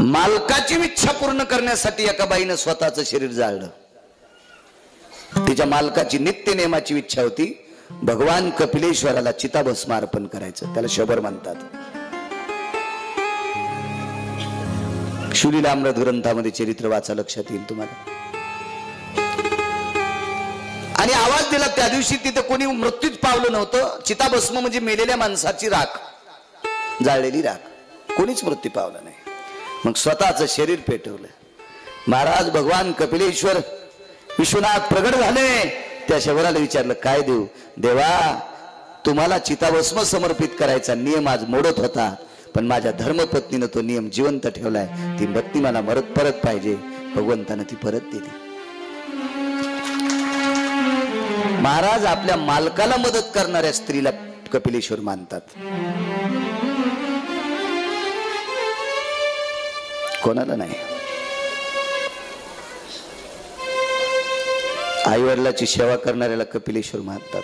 मालकाची इच्छा पूर्ण करण्यासाठी एका बाईनं स्वतःचं शरीर जाळलं. तिच्या मालकाची नित्य नेमाची इच्छा होती भगवान कपिलेश्वराला चिताभस्म अर्पण करायचं. त्याला शबर म्हणतात. शूलिलामृत ग्रंथामध्ये चरित्र वाचा, लक्षात येईल तुम्हाला. आणि आवाज दिला. त्या दिवशी तिथे कोणी मृत्यूच पावलं नव्हतं. चिताभस्म म्हणजे मेलेल्या माणसाची राख, जाळलेली राख. कोणीच मृत्यू पावला नाही. मग स्वतःचं शरीर पेटवलं. महाराज भगवान कपिलेश्वर विश्वनाथ प्रगट झाले. त्या शबराला विचारलं, काय देऊ? देवा, तुम्हाला चिताभस्म समर्पित करायचा नियम आज मोडत होता, पण माझ्या धर्मपत्नीनं तो नियम जिवंत ठेवलाय. ती पत्नी मला परत पाहिजे. भगवंतानं ती परत दिली. महाराज आपल्या मालकाला मदत करणाऱ्या स्त्रीला कपिलेश्वर मानतात. कोणाला नाही. आई वडिलाची सेवा करणाऱ्याला कपिलेश्वर मानतात.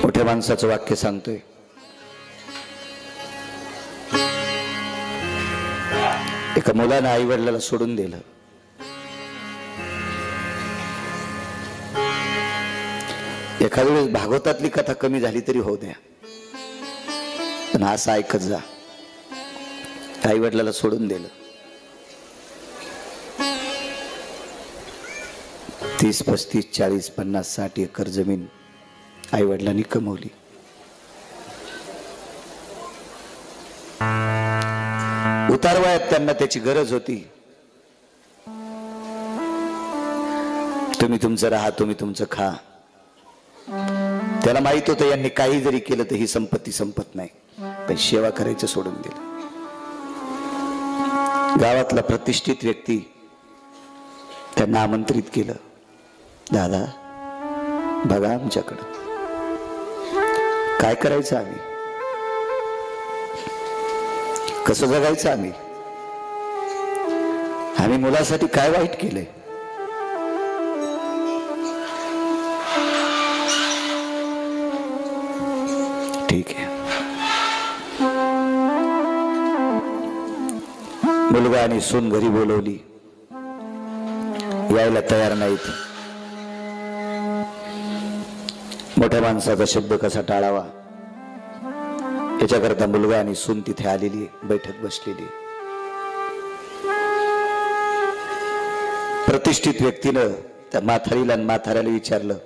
मोठ्या माणसाचं वाक्य सांगतोय. एका मुलानं आई वडिलाला सोडून दिलं. एखाद्या वेळेस भागवतातली कथा कमी झाली तरी होऊ द्या, पण असं ऐकत जा. आई वडिलाला सोडून दिलं, 30, 35, 40, 50, 60 एकर जमीन आई वडिलांनी कमवली. उतारवयात त्यांना त्याची गरज होती. तुम्ही तुमचं राहा, तुम्ही तुमचं खा. त्याला माहित होतं यांनी काही जरी केलं तर ही संपत्ती संपत नाही, पण सेवा करायचं सोडून दिलं. गावातला प्रतिष्ठित व्यक्ती त्यांना आमंत्रित केलं. दादा बघा आमच्याकडं काय करायचं, आम्ही कसं जगायचं, आम्ही मुलासाठी काय वाईट केलंय. ठीक आहे. मुलगा आणि सून घरी बोलवली, यायला तयार नाहीत. मोठ्या माणसाचा शब्द कसा टाळावा याच्याकरता मुलगा आणि सून तिथे आलेली, बैठक बसलेली. प्रतिष्ठित व्यक्तीनं त्या म्हातारीला आणि म्हाताऱ्याला विचारलं,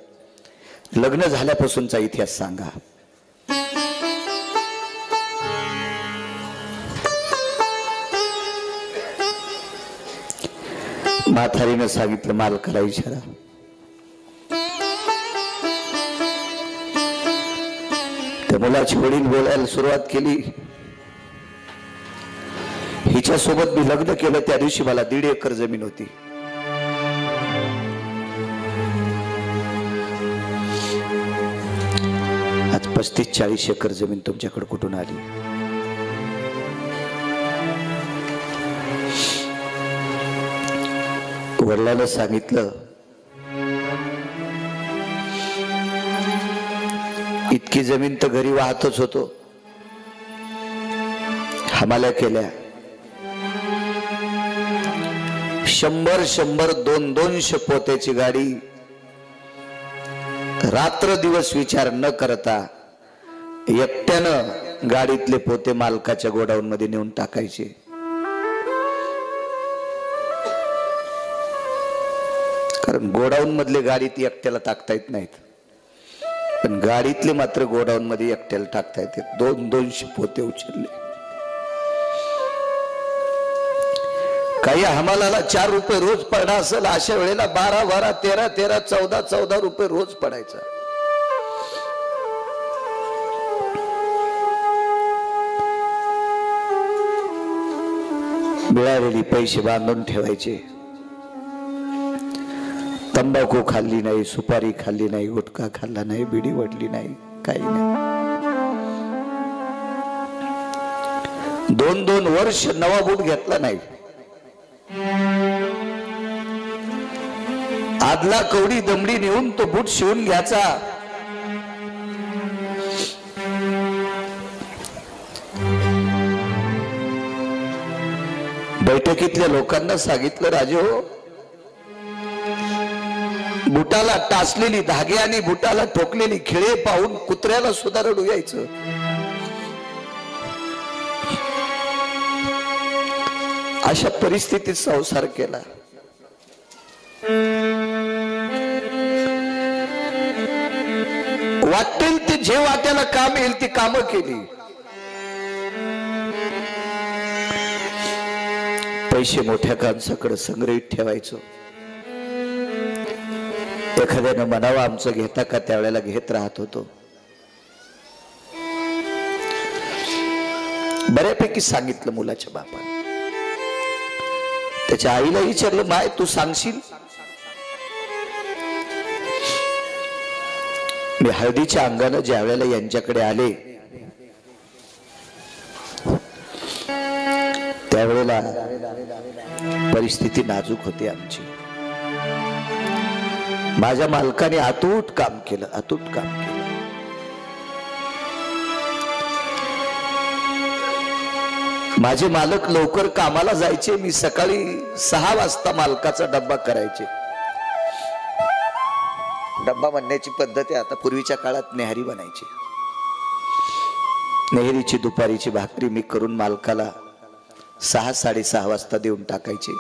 लग्न झाल्यापासूनचा इतिहास सांगा. म्हातारीनं सांगितलं, मालकाला विचारा. त्या मुलाची वडील बोलायला सुरुवात केली. हिच्या सोबत मी लग्न केलं त्या दिवशी मला 1.5 एकर जमीन होती. आज 35-40 एकर जमीन तुमच्याकडे कुठून आली. वडिलांना सांगितलं, इतकी जमीन तर घरी वाहतच होतो, हमाल्या केल्या. 100-100, 200 पोत्याची गाडी रात्र दिवस विचार न करता एकट्यानं गाडीतले पोते मालकाच्या गोडाऊन मध्ये नेऊन टाकायचे. कारण गोडाऊन मधले गाडीत एकट्याला टाकता येत नाहीत, पण गाडीतले मात्र गोडाऊन मध्ये एकट्याला टाकता येते. 200 पोते उचलले. काही हमालाला 4 रुपये रोज पडला असेल, अशा वेळेला 12, 13, 14 रुपये रोज पडायचा. मिळालेली पैसे बांधून ठेवायचे. तंबाखू खाल्ली नाही, सुपारी खाल्ली नाही, गुटखा खाल्ला नाही, बिडी वडली नाही, काही नाही. 2 वर्ष नवा बूट घेतला नाही. आदला कवडी दमडी नेऊन तो बूट शिवून घ्यायचा. बैठकीतल्या लोकांना सांगितलं, राजे हो, बुटाला टाचलेली धागे आणि बुटाला ठोकलेली खिळे पाहून कुत्र्याला सुद्धा रडू यायचं. अशा परिस्थितीत संसार केला. वाटेल ते जे वाट्याला काम येईल ती कामं केली. पैसे मोठ्या माणसाकडे संग्रहित ठेवायचो. एखाद्यानं म्हणावं आमचं घेता का, त्यावेळेला घेत राहत होतो. बऱ्यापैकी सांगितलं मुलाच्या बापाने. त्याच्या आईला विचारलं, माय तू सांगशील. मी हळदीच्या अंगानं ज्या वेळेला यांच्याकडे आले त्यावेळेला परिस्थिती नाजूक होती आमची. माझ्या मालकाने अतूट काम केलं. माझे मालक लवकर कामाला जायचे. मी सकाळी 6 वाजता मालकाचा डब्बा करायचे. डब्बा म्हणण्याची पद्धत आहे आता, पूर्वीच्या काळात नेहरी बनायची. नेहरीची दुपारीची भाकरी मी करून मालकाला 6-6:30 वाजता देऊन टाकायचे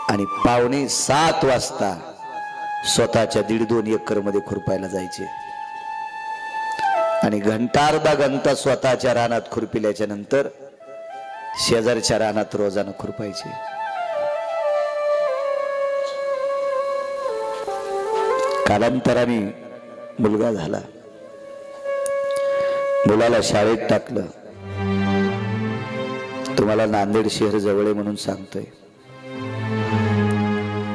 आणि 6:45 वाजता स्वतःच्या 1.5-2 एकर मध्ये खुरपायला जायचे आणि अर्धा घंटा स्वतःच्या रानात खुरपिल्याच्या नंतर शेजारच्या रानात रोजानं खुरपायचे. कालांतराने मुलगा झाला, मुलाला शाळेत टाकलं. तुम्हाला नांदेड शहर जवळ आहे म्हणून सांगतोय.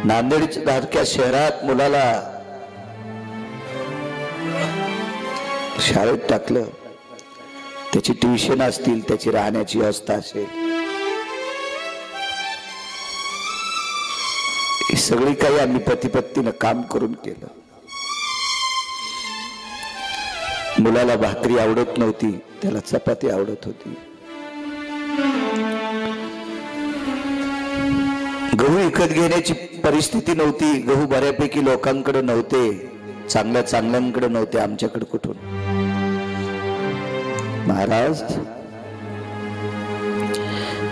नांदेड सारख्या शहरात मुलाला शाळेत टाकलं. त्याची ट्युशन असतील, त्याची राहण्याची व्यवस्था असेल, ही सगळी काही आम्ही पती-पत्नीनं काम करून केलं. मुलाला भाकरी आवडत नव्हती, त्याला चपाती आवडत होती. गहू विकत घेण्याची परिस्थिती नव्हती. गहू बऱ्यापैकी लोकांकडे नव्हते, चांगल्याकडे नव्हते. आमच्याकडे कुठून? महाराज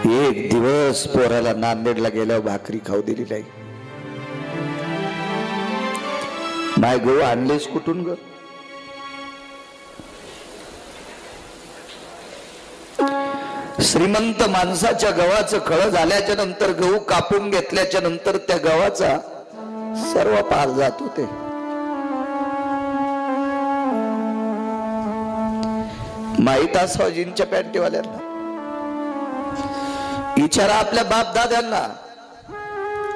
एक दिवस पोराला नांदेडला गेल्यावर भाकरी खाऊ दिली नाही. माय गहू आणलेस कुठून ग? श्रीमंत माणसाच्या गव्हाचं खळ झाल्याच्या नंतर, गहू कापून घेतल्याच्या नंतर त्या गव्हाचा सर्व पार जात होते. माहित असावजींच्या पॅन्टीवाल्यांना विचारा, आपल्या बाप दाद्यांना.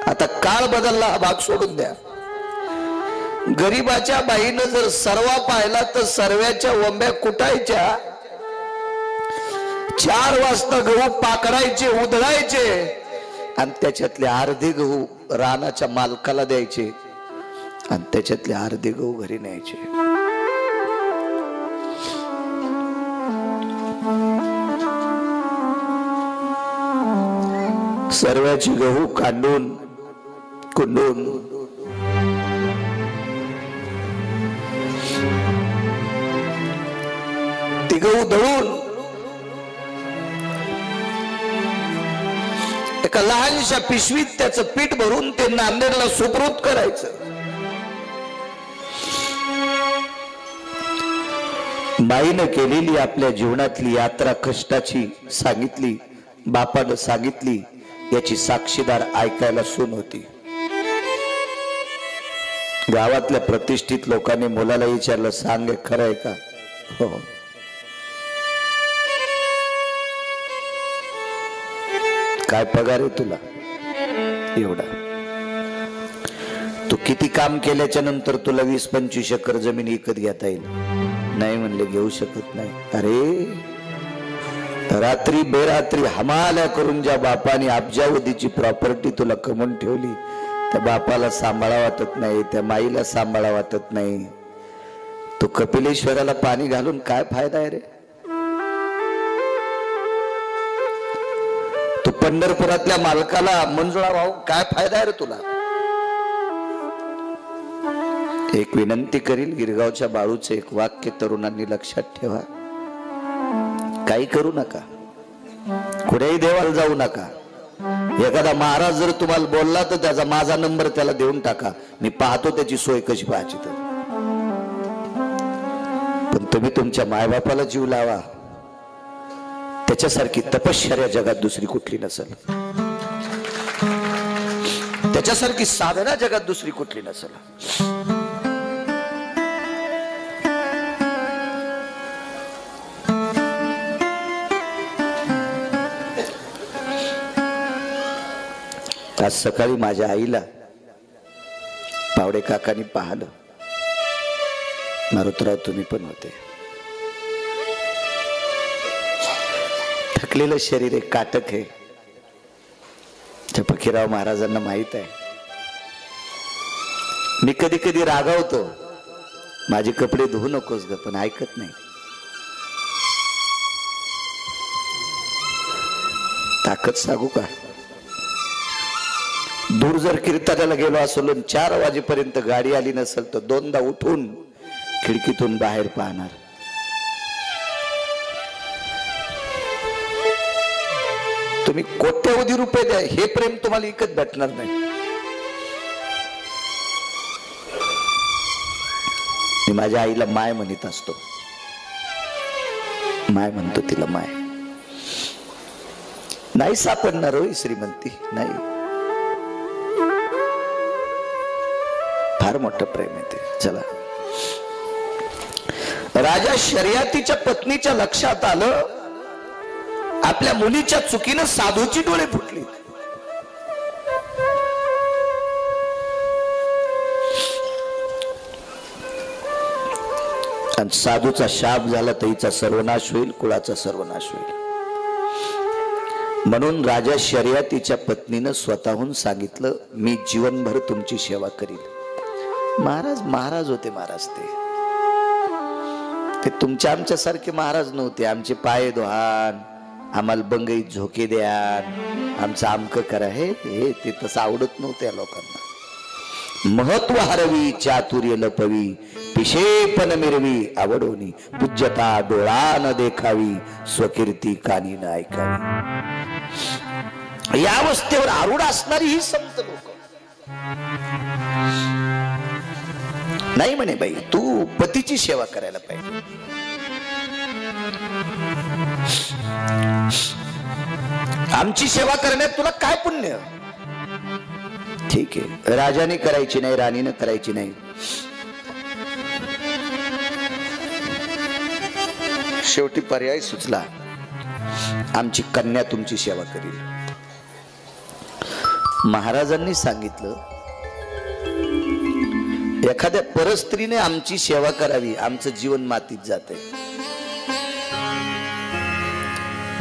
आता काळ बदलला, हा भाग सोडून द्या. गरीबाच्या बाईनं जर सर्वा पाहिला तर सर्व्याच्या वंब्या कुटायच्या. 4 वाजता गहू पाकडायचे, उधळायचे आणि त्याच्यातले अर्धे गहू रानाच्या मालकाला द्यायचे आणि त्याच्यातले अर्धे गहू घरी न्यायचे. सर्वाची गहू कांडून कुंडून ती गहू दळून एका लहानशा पिशवीत त्याचं पीठ भरून ते नांदेडला सुपूर्द करायचं. बाईनं केलेली आपल्या जीवनातली यात्रा कष्टाची सांगितली, बापानं सांगितली, याची साक्षीदार ऐकायला सून होती. गावातल्या प्रतिष्ठित लोकांनी मुलाला विचारलं, सांग खरं आहे का? हो. काय पगार आहे तुला? एवढा. तू किती काम केल्याच्या नंतर तुला 20-25 एकर जमीन विकत घेता येईल? नाही म्हणले, घेऊ शकत नाही. अरे रात्री बेरात्री हमाल्या करून ज्या बापाने अब्जावधीची प्रॉपर्टी तुला कमवून ठेवली, त्या बापाला सांभाळा वाटत नाही, त्या माईला सांभाळा वाटत नाही. तू कपिलेश्वराला पाणी घालून काय फायदा आहे रे? तू पंढरपुरातल्या मालकाला मंजुळा वाहून काय फायदा आहे रे तुला? एक विनंती करील, गिरगावच्या बाळूचं एक वाक्य तरुणांनी लक्षात ठेवा. काही करू नका, कुठेही देवाला जाऊ नका. एखादा महाराज जर तुम्हाला बोलला तर त्याचा माझा नंबर त्याला देऊन टाका, मी पाहतो त्याची सोय कशी पाहायची. तर पण तुम्ही तुमच्या मायबापाला जीव लावा, त्याच्यासारखी तपश्चर्या जगात दुसरी कुठली नसेल, त्याच्यासारखी साधना जगात दुसरी कुठली नसेल. आज सकाळी माझ्या आईला पावडे काकांनी पाहिलं. मारुतराव तुम्ही पण होते. थकलेलं शरीर एक काटक आहे, फकीरराव महाराजांना माहित आहे. मी कधी कधी रागावतो, माझे कपडे धुवू नकोस ग, पण ऐकत नाही. ताकद सांगू का? दूर जर कीर्तनाला गेलो असेल 4 वाजेपर्यंत गाडी आली नसेल तर 2दा उठून खिडकीतून बाहेर पाहणार. तुम्ही कोट्यवधी रुपये द्या, हे प्रेम तुम्हाला विकत भेटणार नाही. मी माझ्या आईला माय म्हणत असतो, माय म्हणतो तिला. माय नाही सापडणार हो श्रीमंती, नाही. फार मोठं प्रेम आहे ते. चला, राजा शर्यतीच्या पत्नीच्या लक्षात आलं आपल्या मुलीच्या चुकीनं साधूची डोळे फुटली. आणि साधूचा शाप झाला तर हिचा सर्वनाश होईल, कुळाचा सर्वनाश होईल. म्हणून राजा शर्यतीच्या पत्नीनं स्वतःहून सांगितलं, मी जीवनभर तुमची सेवा करील. महाराज होते. महाराज ते तुमच्या आमच्यासारखे महाराज नव्हते. आमचे पाय धुवान, आम्हाला बंगईत झोके द्यान, आमचं आमक करा, हे ते तसं आवडत नव्हतं या लोकांना. महत्व हरवी, चातुर्य लपवी, पिशेपन मिरवी, आवडोनी पूज्यता डोळा न देखावी, स्वकीर्ती कानी न ऐकावी. या अवस्थेवर आरूढ असणारी ही संत लोक नाही म्हणे, बाई तू पतीची सेवा करायला पाहिजे. आमची सेवा करण्यात तुला काय पुण्य. ठीक आहे, राजाने करायची नाही, राणीनं करायची नाही. शेवटी पर्याय सुचला, आमची कन्या तुमची सेवा करील. महाराजांनी सांगितलं, एखाद्या परस्त्रीने आमची सेवा करावी, आमचं जीवन मातीत जाते.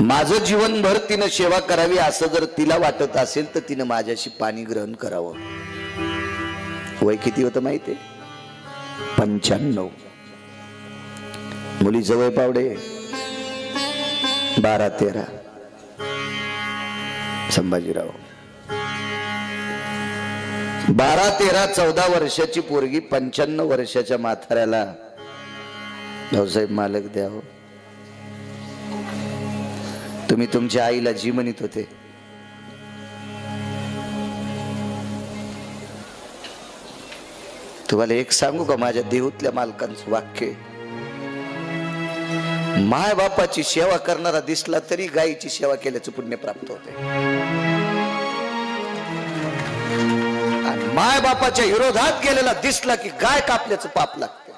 माझं जीवनभर तिनं सेवा करावी असं जर तिला वाटत असेल तर तिनं माझ्याशी पाणी ग्रहण करावं. वय किती होतं माहितीये? 95. मुली जवळ पावडे 12-13. संभाजीराव 12-13-14 वर्षाची पोरगी 95 वर्षाच्या म्हाताऱ्याला भाऊसाहेब मालक द्यावं. तुम्ही तुमच्या आईला जी म्हणत होते, तुम्हाला एक सांगू का माझ्या देहूतल्या मालकांचं वाक्य, माय बापाची सेवा करणारा दिसला तरी गायीची सेवा केल्याचं पुण्य प्राप्त होते. आणि माय बापाच्या विरोधात गेलेला दिसला की गाय कापल्याचं पाप लागते.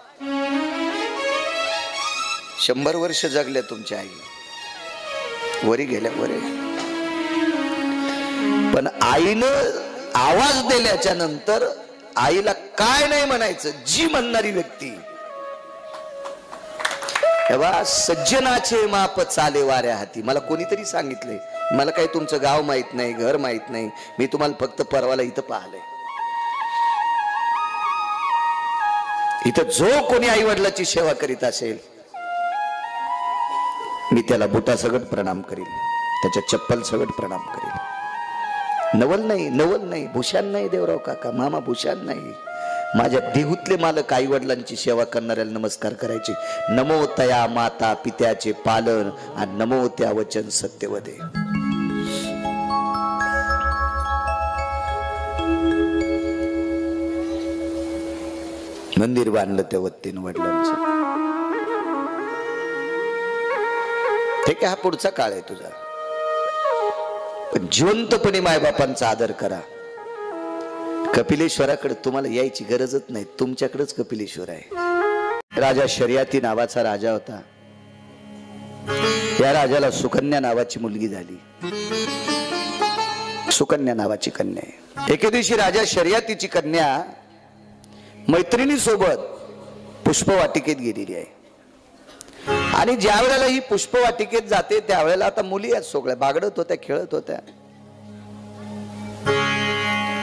100 वर्ष जगल्या तुमच्या आई, वरी गेल्या वरे. पण आईनं आवाज दिल्याच्या नंतर आईला काय नाही म्हणायचं, जी म्हणणारी व्यक्ती. तेव्हा सज्जनाचे माप चाले वाऱ्या हाती. मला कोणीतरी सांगितले, मला काही तुमचं गाव माहित नाही, घर माहित नाही, मी तुम्हाला फक्त परवाला इथं पाहिलंय. इथं जो कोणी आई वडिलाची सेवा करीत असेल मी त्याला बुटा सगट प्रणाम करील, त्याच्या चप्पल सगट प्रणाम करील. नवल नाही, भूषण नाही देवराव काका, मामा भूषण नाही. माझ्या देहूतले मालक आई वडिलांची सेवा करणाऱ्याला नमस्कार करायचे. नमो तया माता पित्याचे पालन, आणि नमो त्या वचन सत्यवदे. मंदिर बांधलं त्या वत्तीनं वडिलांचं. ठीक आहे, हा पुढचा काळ आहे तुझा. पण जिवंतपणे मायबापांचा आदर करा. कपिलेश्वराकडे तुम्हाला यायची गरजच नाही, तुमच्याकडेच कपिलेश्वर आहे. राजा शर्यती नावाचा राजा होता. या राजाला सुकन्या नावाची मुलगी झाली. सुकन्या नावाची कन्या आहे. एके दिवशी राजा शर्यतीची कन्या मैत्रिणी सोबत पुष्पवाटिकेत गेलेली आहे. आणि ज्या वेळेला ही पुष्पवाटिकेत जाते त्यावेळेला आता मुली आहेत सगळ्या, बागडत होत्या, खेळत होत्या.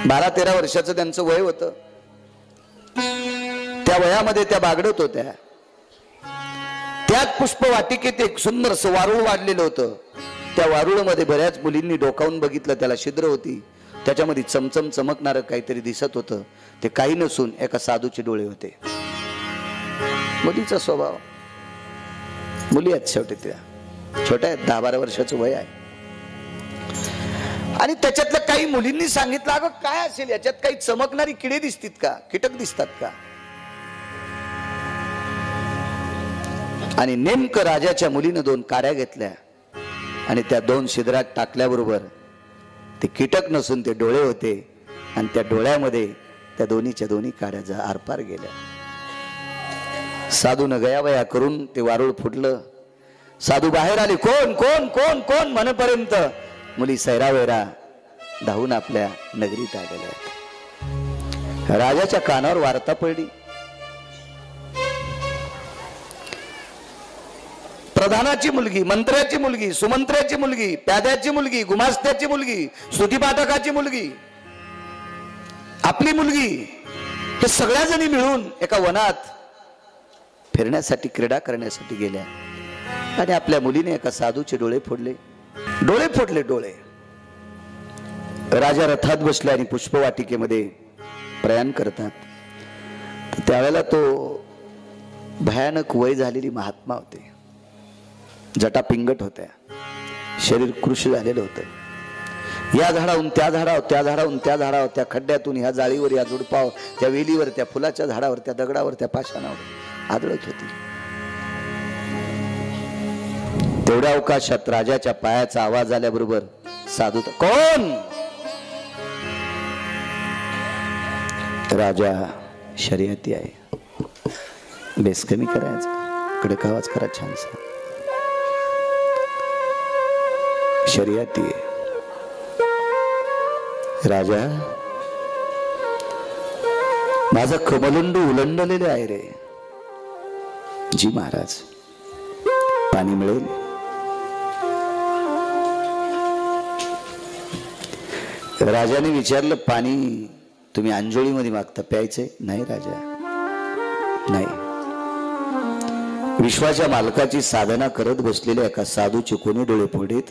12-13 वर्षाचं त्यांचं वय होतं. त्या वयामध्ये त्या बागडत होत्या. त्यात पुष्पवाटिकेत एक सुंदरसं वारुळ वाढलेलं होतं. त्या वारुळमध्ये बऱ्याच मुलींनी डोकावून बघितलं, त्याला छिद्र होती. त्याच्यामध्ये चमचम चमकणारं काहीतरी दिसत होतं. ते काही नसून एका साधूचे डोळे होते. मुलीचा स्वभाव, मुली आहेत शेवटी, त्या छोट्या आहेत, 10-12 वर्षाचं वय आहे. आणि त्याच्यातल्या काही मुलींनी सांगितलं, अगं काय असेल याच्यात, काही चमकणारी किडे दिसतात का, कीटक दिसतात का? आणि नेमकं राजाच्या मुलीनं 2 काड्या घेतल्या आणि त्या 2 छिद्रात टाकल्याबरोबर ते कीटक नसून ते डोळे होते. आणि त्या डोळ्यामध्ये त्या दोन्ही काड्या आरपार गेल्या. साधूनं गयावया करून ते वारुळ फुटलं. साधू बाहेर आले, कोण कोण कोण कोण म्हणेपर्यंत मुली सैरावैरा धावून आपल्या नगरीत आलेल्या. राजाच्या कानावर वार्ता पडली. प्रधानाची मुलगी, मंत्र्याची मुलगी, सुमंत्र्याची मुलगी, प्याद्याची मुलगी, गुमास्त्याची मुलगी, स्तुतिपाठकाची मुलगी, आपली मुलगी, हे सगळ्या जणी मिळून एका वनात फिरण्यासाठी, क्रीडा करण्यासाठी गेल्या. आणि आपल्या मुलीने एका साधूचे डोळे फोडले. डोळे. राजा रथात बसले आणि पुष्पवाटिकेमध्ये प्रयाण करतात. त्यावेळेला तो भयानक वय झालेली महात्मा होते. जटा पिंगट होत्या, शरीर कृश झालेलं होतं. या झाडाहून त्या झाडावर, त्या झाडाहून त्या झाडावर, त्या खड्ड्यातून ह्या जाळीवर, या झुडपावर, त्या वेलीवर, त्या फुलाच्या झाडावर, त्या दगडावर, त्या पाषाणावर आदळत होती. तेवढ्या अवकाशात राजाच्या पायाचा आवाज आल्याबरोबर साधू, कोण? राजा शर्यती आहे. बेस कमी करायचा, कडक आवाज करा छानसा. शर्यती आहे. राजा, माझं कमलंडू उलंडलेले आहे रे. जी महाराज, पाणी मिळेल? राजाने विचारलं, पाणी तुम्ही अंजोळीमध्ये मागता, प्यायचंय? नाही राजा, नाही. विश्वाच्या मालकाची साधना करत बसलेल्या एका साधूचे कोणी डोळे फोडीत?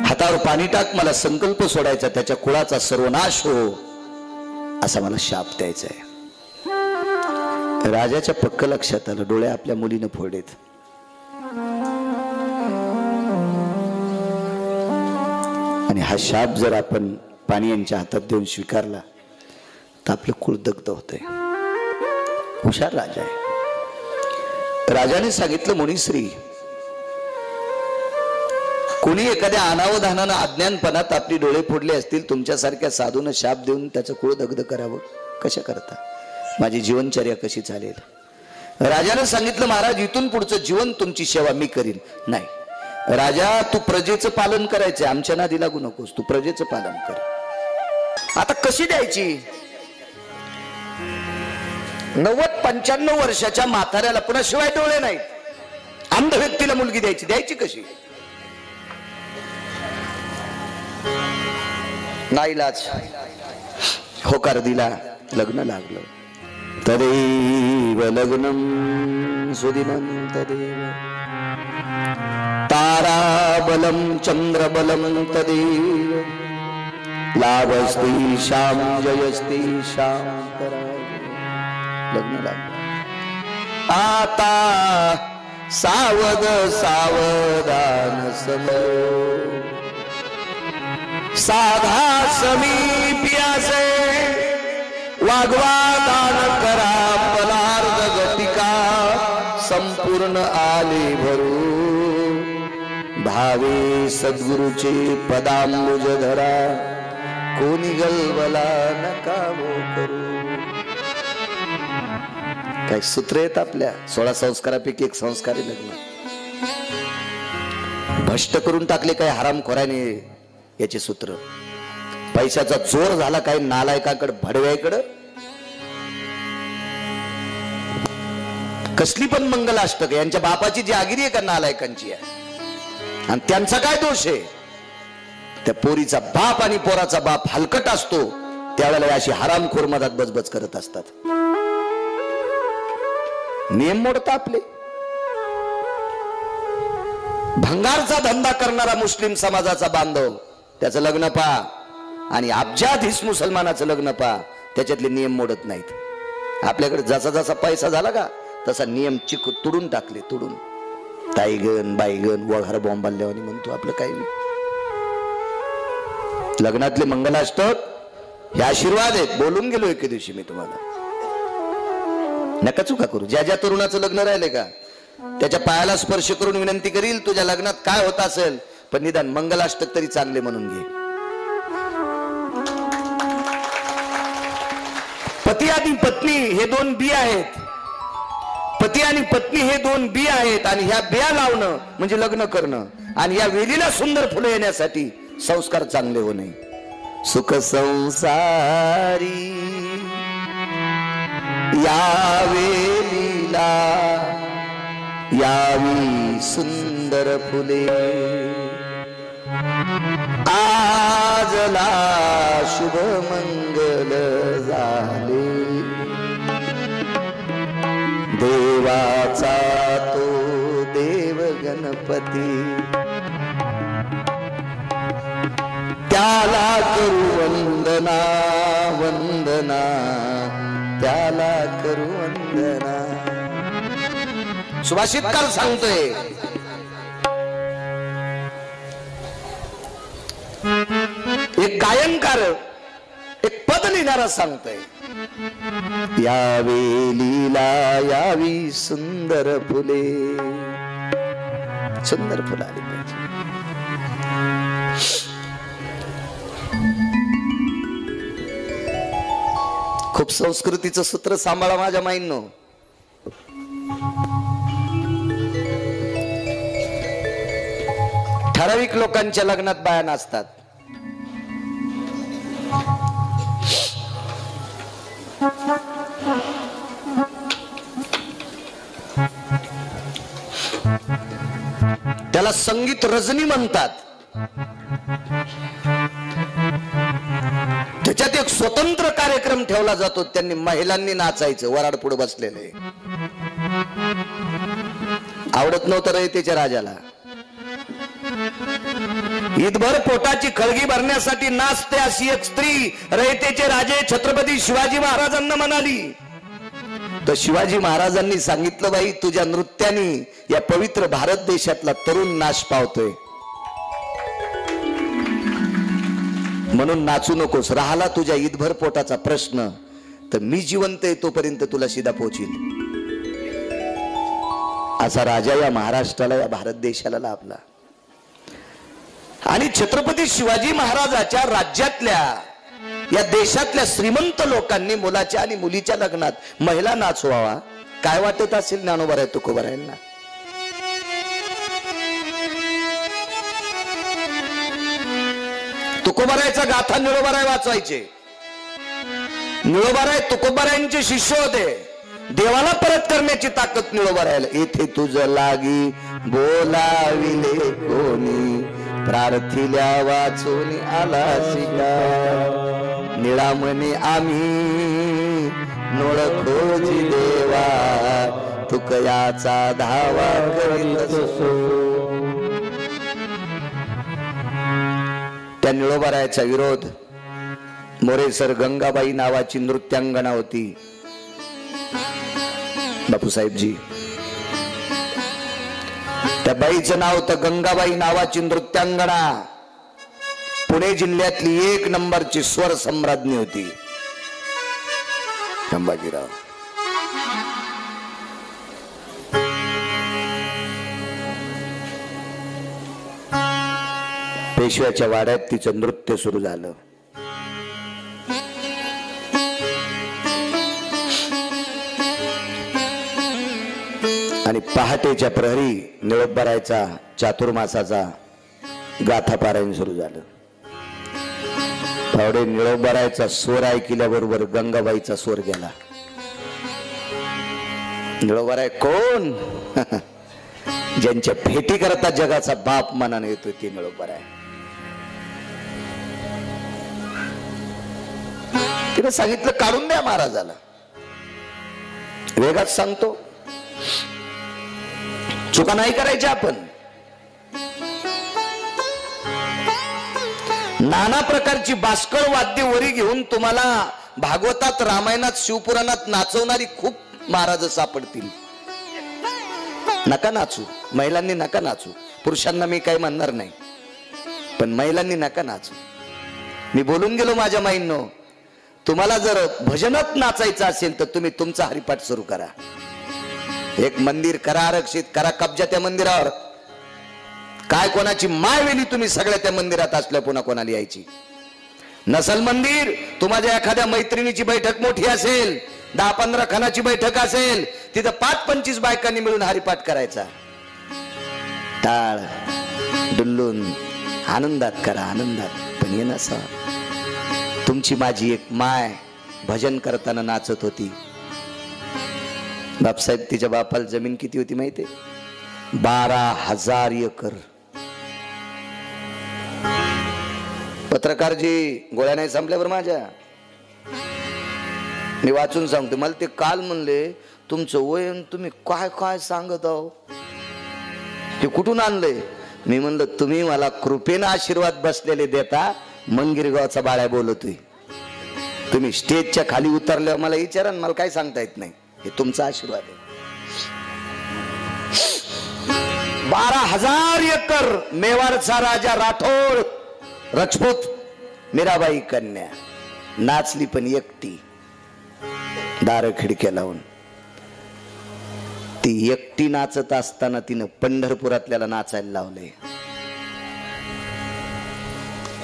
हातावर पाणी टाक, मला संकल्प सोडायचा, त्याच्या कुळाचा सर्वनाश हो, असा मला शाप द्यायचा आहे. राजाच्या पक्क लक्षात आलं, डोळे आपल्या मुलीनं फोडीत. आणि हा शाप जर आपण पाणी यांच्या हातात देऊन स्वीकारला तर आपलं कुळ दग्ध होतंय. हुशार राजा आहे. राजाने सांगितलं, मुनीश्री, कोणी एखाद्या अनावधानानं अज्ञानपणात आपली डोळे फोडले असतील, तुमच्यासारख्या साधून शाप देऊन त्याचं कुळ दग्ध करावं, कशा करता? माझी जीवनचर्या कशी चालेल? राजाने सांगितलं, महाराज, इथून पुढचं जीवन तुमची सेवा मी करीन. नाही राजा, तू प्रजेचं पालन करायचंय, आमच्या नादी लागू नकोस, तू प्रजेचं पालन कर. आता कशी द्यायची? 90-95 वर्षाच्या म्हाताऱ्याला, पुन्हा शिवाय डोळे नाही, अंध व्यक्तीला मुलगी द्यायची कशी? नाईलाज होकार दिला, लग्न लागलं. तदेव लग्नम सुदिनं तदेव ताराबलं चंद्रबलं तदेव लाभस्ती श्याम जयस्ती श्याम. लग्न लागलं. आता सावध सावधान समो, साधा समीप्यासे वागवा, दान करा पदार्थ गतिका, संपूर्ण आले भरू, भावे सद्गुरुचे पदांबुज धरा, कोणी गलबला नका वो करू. काय सूत्र आहेत आपल्या 16 संस्कारापैकी एक संस्कारी लग्न. भ्रष्ट करून टाकले काय हरामखोराने याचे सूत्र. पैशाचा चोर झाला काय नालायकाकडे, भडव्याकडे. कसली पण मंगलाष्टक, यांच्या बापाची जागिरी आहे का नालायकांची आहे? आणि त्यांचा काय दोष आहे? त्या पोरीचा बाप आणि पोराचा बाप हलकट असतो, त्यावेळेला अशी हरामखोर मधात बजबज करत असतात. नियम मोडता आपले. भंगारचा धंदा करणारा मुस्लिम समाजाचा बांधव त्याचं लग्न पहा आणि अब्जाधीश मुसलमानाचं लग्न पहा, त्याच्यातले नियम मोडत नाहीत. आपल्याकडे जसा जसा पैसा झाला का तसा नियम तुडून टाकले, तुडून. ताईगण बाईगण वघार बॉम्बाल्यावानी म्हणतो आपलं काही. लग्नातले मंगलाष्टक हे आशीर्वाद आहेत. बोलून गेलो एके दिवशी मी तुम्हाला, नका चुका करू. ज्या ज्या तरुणाचं लग्न राहिले का त्याच्या पायाला स्पर्श करून विनंती करील, तुझ्या लग्नात काय होत असेल पण निदान मंगलाष्टक तरी चांगले म्हणून घे. पती आणि पत्नी हे दोन बी आहेत. पती आणि पत्नी हे दोन बी आहेत आणि ह्या बिया लावणं म्हणजे लग्न करणं. आणि या वेलीला सुंदर फुलं येण्यासाठी संस्कार चांगले होणे. सुख संसारी या वेलीला यावी सुंदर फुले. आजला शुभ मंगल झाले, देवाचा तो देव गणपती. त्याला करू वंदना वंदना, त्याला करू वंदना. सुभाषितकार सांगतोय, एक गायनकार एक पद लिहिणारा सांगतोय, या वेलीला यावी सुंदर फुले. सुंदर फुलं आली पाहिजे. खूप संस्कृतीचं सूत्र सांभाळा माझ्या माईंनो. ठराविक लोकांच्या लग्नात बाया नाचतात. त्याला संगीत रजनी म्हणतात. त्याच्यात एक स्वतंत्र कार्यक्रम ठेवला जातो. त्यांनी महिलांनी नाचायचं. वराड पुढे बसलेले. आवडत नव्हतं रयतेच्या राजाला. ईदभर पोटाची खळगी भरण्यासाठी नाचते अशी एक स्त्री रयतेचे राजे छत्रपती शिवाजी महाराजांना म्हणाली. तर शिवाजी महाराजांनी सांगितलं, बाई तुझ्या नृत्याने या पवित्र भारत देशातला तरुण नाश पावतोय, म्हणून नाचू नकोस. राहिला तुझ्या ईदभर पोटाचा प्रश्न तर मी जिवंत आहे तोपर्यंत तुला सीधा पोहोचील. असा राजा या महाराष्ट्राला या भारत देशाला लाभला. आणि छत्रपती शिवाजी महाराजाच्या राज्यातल्या या देशातल्या श्रीमंत लोकांनी मुलाच्या आणि मुलीच्या लग्नात महिला नाचवावा. काय वाटत असेल ज्ञानोबा तुकोबारायांना. तुकोबारायचा गाथा निळोबाराय वाचवायचे. निळोबाराय तुकोबारायांचे शिष्य होते. देवाला परत करण्याची ताकद निळोबारायला. इथे तुझ लागी बोलाविले कोणी, प्रार्थिल्या वाचून आला शिका. निळा म्हणे आम्ही नोळ खोजी देवा, तुकयाचा धावा करीत असो. त्या निळोबारायाचा विरोध. मोरेसर गंगाबाई नावाची नृत्यांगणा होती. बापूसाहेबजी, त्या बाईचं नाव तर गंगाबाई नावाची नृत्यांगणा. पुणे जिल्ह्यातली 1 नंबरची स्वर सम्राज्ञी होती संभाजीराव. पेशव्याच्या वाड्यात तिचं नृत्य सुरू झालं. आणि पहाटेच्या प्रहरी निळोबारायचा चातुर्मासाचा गाथा पारायण सुरू झालं. फावडे निळोबारायचा स्वर ऐकल्याबरोबर गंगाबाईचा स्वर गेला. निळोबाराय कोण? ज्यांच्या भेटी करता जगाचा बाप मनाने येतो ते निळोबाराय. तिने सांगितलं काढून द्या महाराजाला. वेगात सांगतो, चुका नाही करायच्या आपण. नाना प्रकारची बास्कळ वाद्य वरी घेऊन तुम्हाला भागवतात, रामायणात, शिवपुराणात नाचवणारी खूप महाराज सापडतील. नका नाचू, महिलांनी नका नाचू. पुरुषांना मी काही म्हणणार नाही, पण महिलांनी नका नाचू. मी बोलून गेलो माझ्या माईंनो, तुम्हाला जर भजनात नाचायचं असेल तर तुम्ही तुमचा हरिपाठ सुरू करा. एक मंदिर करा, आरक्षित करा, कब्जा त्या मंदिरावर. काय कोणाची माय वेली तुम्ही सगळ्या त्या मंदिरात असल्या पुन्हा कोणाला यायची नसल मंदिर. तुम्हाला एखाद्या मैत्रिणीची बैठक मोठी असेल, 10-15 खानाची बैठक असेल, तिथं 5-25 बायकांनी मिळून हरिपाठ करायचा. टाळ डुल्लून आनंदात करा, आनंदात. पण ये नसा, तुमची माझी एक माय भजन करताना नाचत होती. बापसाहेब, तिच्या बापाला जमीन किती होती माहितीये? 12,000 एकर. पत्रकारजी गोळ्या नाही संपल्यावर माझ्या, मी वाचून सांगतो. मला ते काल म्हणले, तुमचं वय तुम्ही काय काय सांगत आहो, ते कुठून आणलंय? मी म्हणलं, तुम्ही मला कृपेनं आशीर्वाद बसलेले देता. मंगिरगावचा बाळ्या बोलतोय. तुम्ही स्टेजच्या खाली उतरल्यावर मला विचारा, मला काय सांगता येत नाही. हे तुमचा आशीर्वाद आहे. 12,000 एकर. मेवाडचा राजा राठोड राजपूत, मीराबाई कन्या नाचली, पण एकटी, दार खिडक्या लावून. ती एकटी नाचत असताना तिनं पंढरपुरातल्याला नाचायला लावलंय.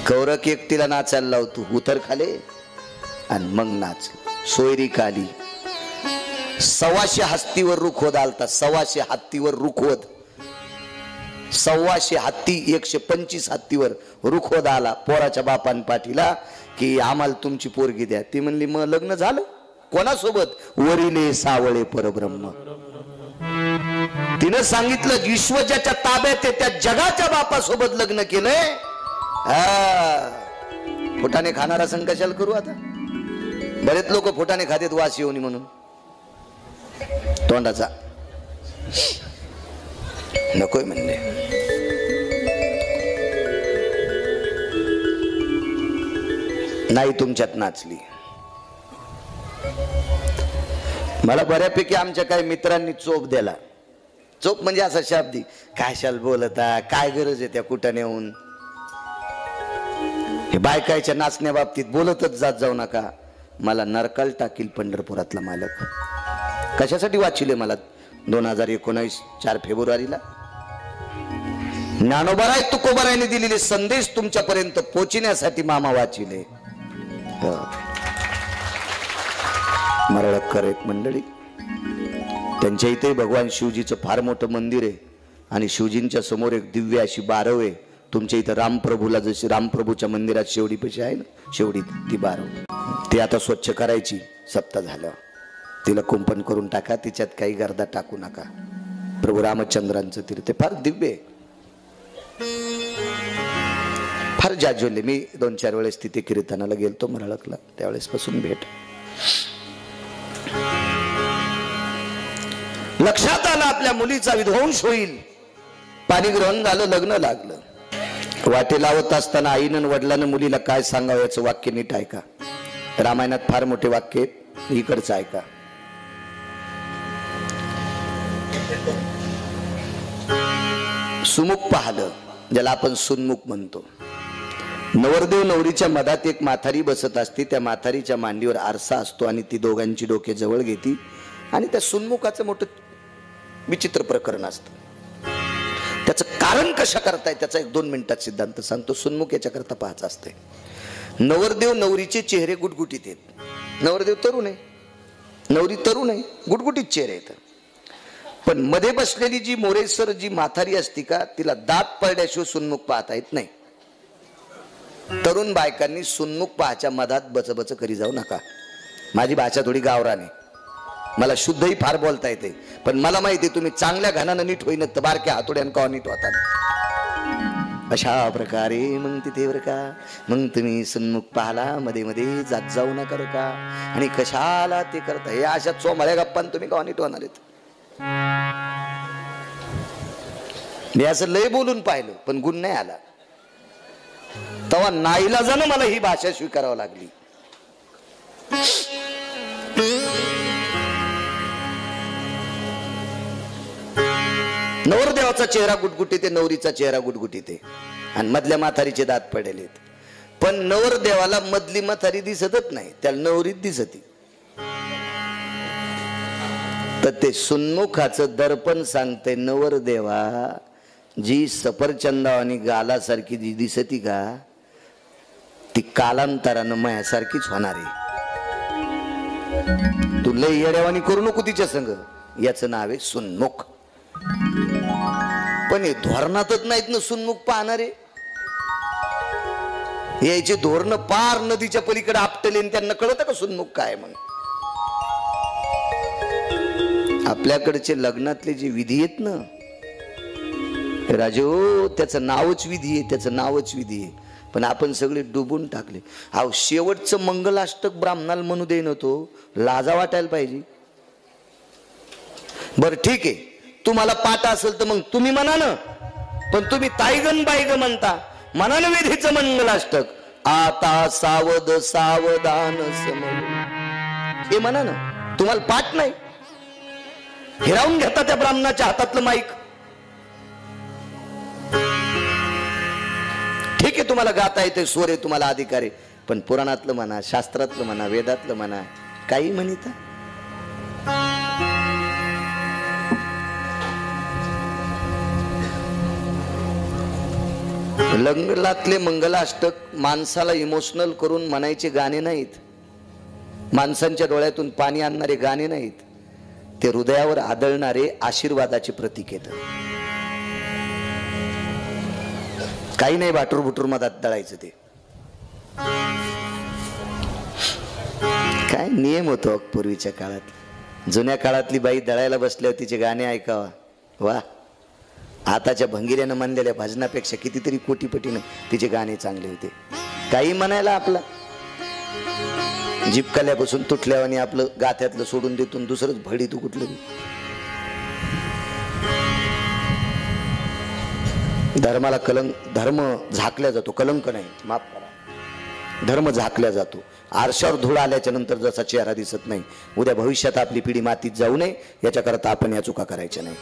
कौरक एकटीला नाचायला लावतो, उतर खाले आणि मग नाच. सोयरी काली 125 हत्तीवर रुखवत आलता. 125 हत्तीवर रुखवत, 125 हत्ती, 125 हत्तीवर रुखवत आला पोराच्या बापान पाठीला की आम्हाला तुमची पोरगी द्या. ती म्हणली, मग लग्न झालं कोणासोबत? वरिले सावळे परब्रह्म. तिनं सांगितलं, विश्व ज्याच्या ताब्यात आहे त्या जगाच्या बापासोबत लग्न केलंय. फुटाने खाणारा संग कशाला करू आता? बरेच लोक फुटाने खातेत वास येऊनी म्हणून. तोंडाचा नकोय म्हणले. नाही तुमच्यात नाचली. मला बऱ्यापैकी आमच्या काही मित्रांनी चोप दिला. चोप म्हणजे असा शाब्दी, काय शाल बोलता, काय गरज आहे त्या कुठं नेऊन. हे बायकायच्या नाचण्या बाबतीत बोलतच जात जाऊ नका. मला नरकाल टाकील पंढरपुरातला मालक. कशासाठी वाचिले मला? 2019 4 फेब्रुवारीला ज्ञानोबाराय तुकोबारायने दिलेले संदेश तुमच्यापर्यंत पोहोचण्यासाठी मामा वाचिले. मरळकर एक मंडळी, त्यांच्या इथे भगवान शिवजीचं फार मोठं मंदिर आहे आणि शिवजींच्या समोर एक दिव्य अशी बारव आहे. तुमच्या इथं रामप्रभूला जशी रामप्रभूच्या मंदिरात शेवडी पैसे आहे ना, शेवडी ती बारव, ती आता स्वच्छ करायची. सप्ताह झालं, तिला कुंपण करून टाका, तिच्यात काही गर्दा टाकू नका. प्रभू रामचंद्रांचं तीर्थ फार दिव्य आहे, फार जाज्वल्य. मी 2-4 वेळेस तिथे कीर्तनाला गेलतो मरळकला, त्यावेळेस पासून भेट. लक्षात आलं आपल्या मुलीचा विध्वंस होईल. पाणी ग्रहण झालं, लग्न लागलं. वाटे लावत असताना आईनं वडिलांनं मुलीला काय सांगावं याचं वाक्य नीट ऐका. रामायणात फार मोठे वाक्य आहेत, इकडचं ऐका. सुमुख पाहलं, ज्याला आपण सुन्मुख म्हणतो. नवरदेव नवरीच्या मधात एक म्हातारी बसत असते. त्या म्हातारीच्या मांडीवर आरसा असतो आणि ती दोघांची डोके जवळ घेती आणि त्या सुन्मुखाचं मोठं विचित्र प्रकरण असतं. त्याचं कारण कशा करताय त्याचा 1-2 मिनिटात सिद्धांत सांगतो. सुन्मुख याच्याकरता पाहायचं असते. नवरदेव नवरीचे चेहरे गुटगुटीत आहेत. नवरदेव तरुण आहे, नवरी तरुण आहे, गुटगुटीत चेहरे आहेत. पण मध्ये बसलेली जी मोरेसर जी म्हातारी असती का, तिला दात पडल्याशिवाय सुन्मुख पाहता येत नाही. तरुण बायकांनी सुन्मुख पाहाच्या मधात बचबच करी जाऊ नका. माझी भाषा थोडी गावरान आहे, मला शुद्धही फार बोलता येते, पण मला माहिती तुम्ही चांगल्या घाणानं नीट होईन तर बारक्या हातोड्यानं का नीट होतात. अशा प्रकारे मग तिथे बरं का, मग तुम्ही सुन्मुख पाहला, मध्ये मध्ये जात जाऊ नका बरं का. आणि कशाला ते करता? हे अशा चोमळ्या गप्पान तुम्ही का नीट होणार आहेत? मी असं लय बोलून पाहिलं पण गुण नाही आला. तेव्हा नाईलाजानं मला ही भाषा स्वीकारावी लागली. नवरदेवाचा चेहरा गुटगुटीत आहे, नवरीचा चेहरा गुटगुटीत आहे आणि मधल्या म्हातारीचे दात पडेलेत. पण नवरदेवाला मधली म्हातारी दिसतच नाही, त्याला नवरीत दिसती. तर ते सुन्मुखाचं दर्पण सांगते, नवरदेवा जी सफरचंदावानी गालासारखी जी दिसती का ती कालांतरानं मायासारखीच होणार आहे. तू लय येड्यावानी करू नको तिच्या संग. याचं नाव आहे सुन्मुख. पण हे धोरणातच नाहीत ना सुन्मुख पाहणारे. यायचे धोरण पार नदीच्या पलीकडे आपटले, त्यांना कळतं का सुन्मुख काय. मग आपल्याकडचे लग्नातले जे विधी आहेत ना राजो, त्याचं नावच विधी आहे, त्याचं नावच विधी आहे. पण आपण सगळे डुबून टाकले. अहो शेवटचं मंगलाष्टक ब्राह्मणाला म्हणू दे न, तो लाजा वाटायला पाहिजे. बर ठीक आहे, तुम्हाला पाठ असेल तर मग तुम्ही म्हणा ना. पण तुम्ही ताईगन बाईग म्हणता, म्हणा ना विधीचं मंगलाष्टक. आता सावध सावधान समज, हे म्हणा ना. तुम्हाला पाठ नाही, हिरावून घेता त्या ब्राह्मणाच्या हातातलं माईक. ठीक आहे, तुम्हाला गाता येते, स्वर आहे, तुम्हाला अधिकार आहे. पण पुराणातलं म्हणा, शास्त्रातलं म्हणा, वेदातलं म्हणा, काही म्हणता. लग्नातले मंगलाष्टक माणसाला इमोशनल करून म्हणायचे गाणे नाहीत, माणसांच्या डोळ्यातून पाणी आणणारे गाणे नाहीत. ते हृदयावर आदळणारे आशीर्वादाचे प्रतीक आहेत. काही नाही बाटूर बुटूर मधात दळायचं. ते काय नियम होतो पूर्वीच्या काळात. जुन्या काळातली बाई दळायला बसल्यावर तिचे गाणे ऐकावा, वा. आताच्या भंगिऱ्यानं म्हणलेल्या भजनापेक्षा कितीतरी कोटीपटीनं तिचे गाणे चांगले होते. काही म्हणायला आपला जिपकल्यापासून तुटल्यावानी आपलं गाथ्यातलं सोडून देतून दुसरंच भडी तू कुठलं. धर्माला धर्म झाकल्या जातो, कलंक नाही, माफ करा, धर्म झाकल्या जातो. आरशावर धूळ आल्याच्या नंतर जसा चेहरा दिसत नाही. उद्या भविष्यात आपली पिढी मातीत जाऊ नये याच्याकरता आपण या चुका करायच्या नाही.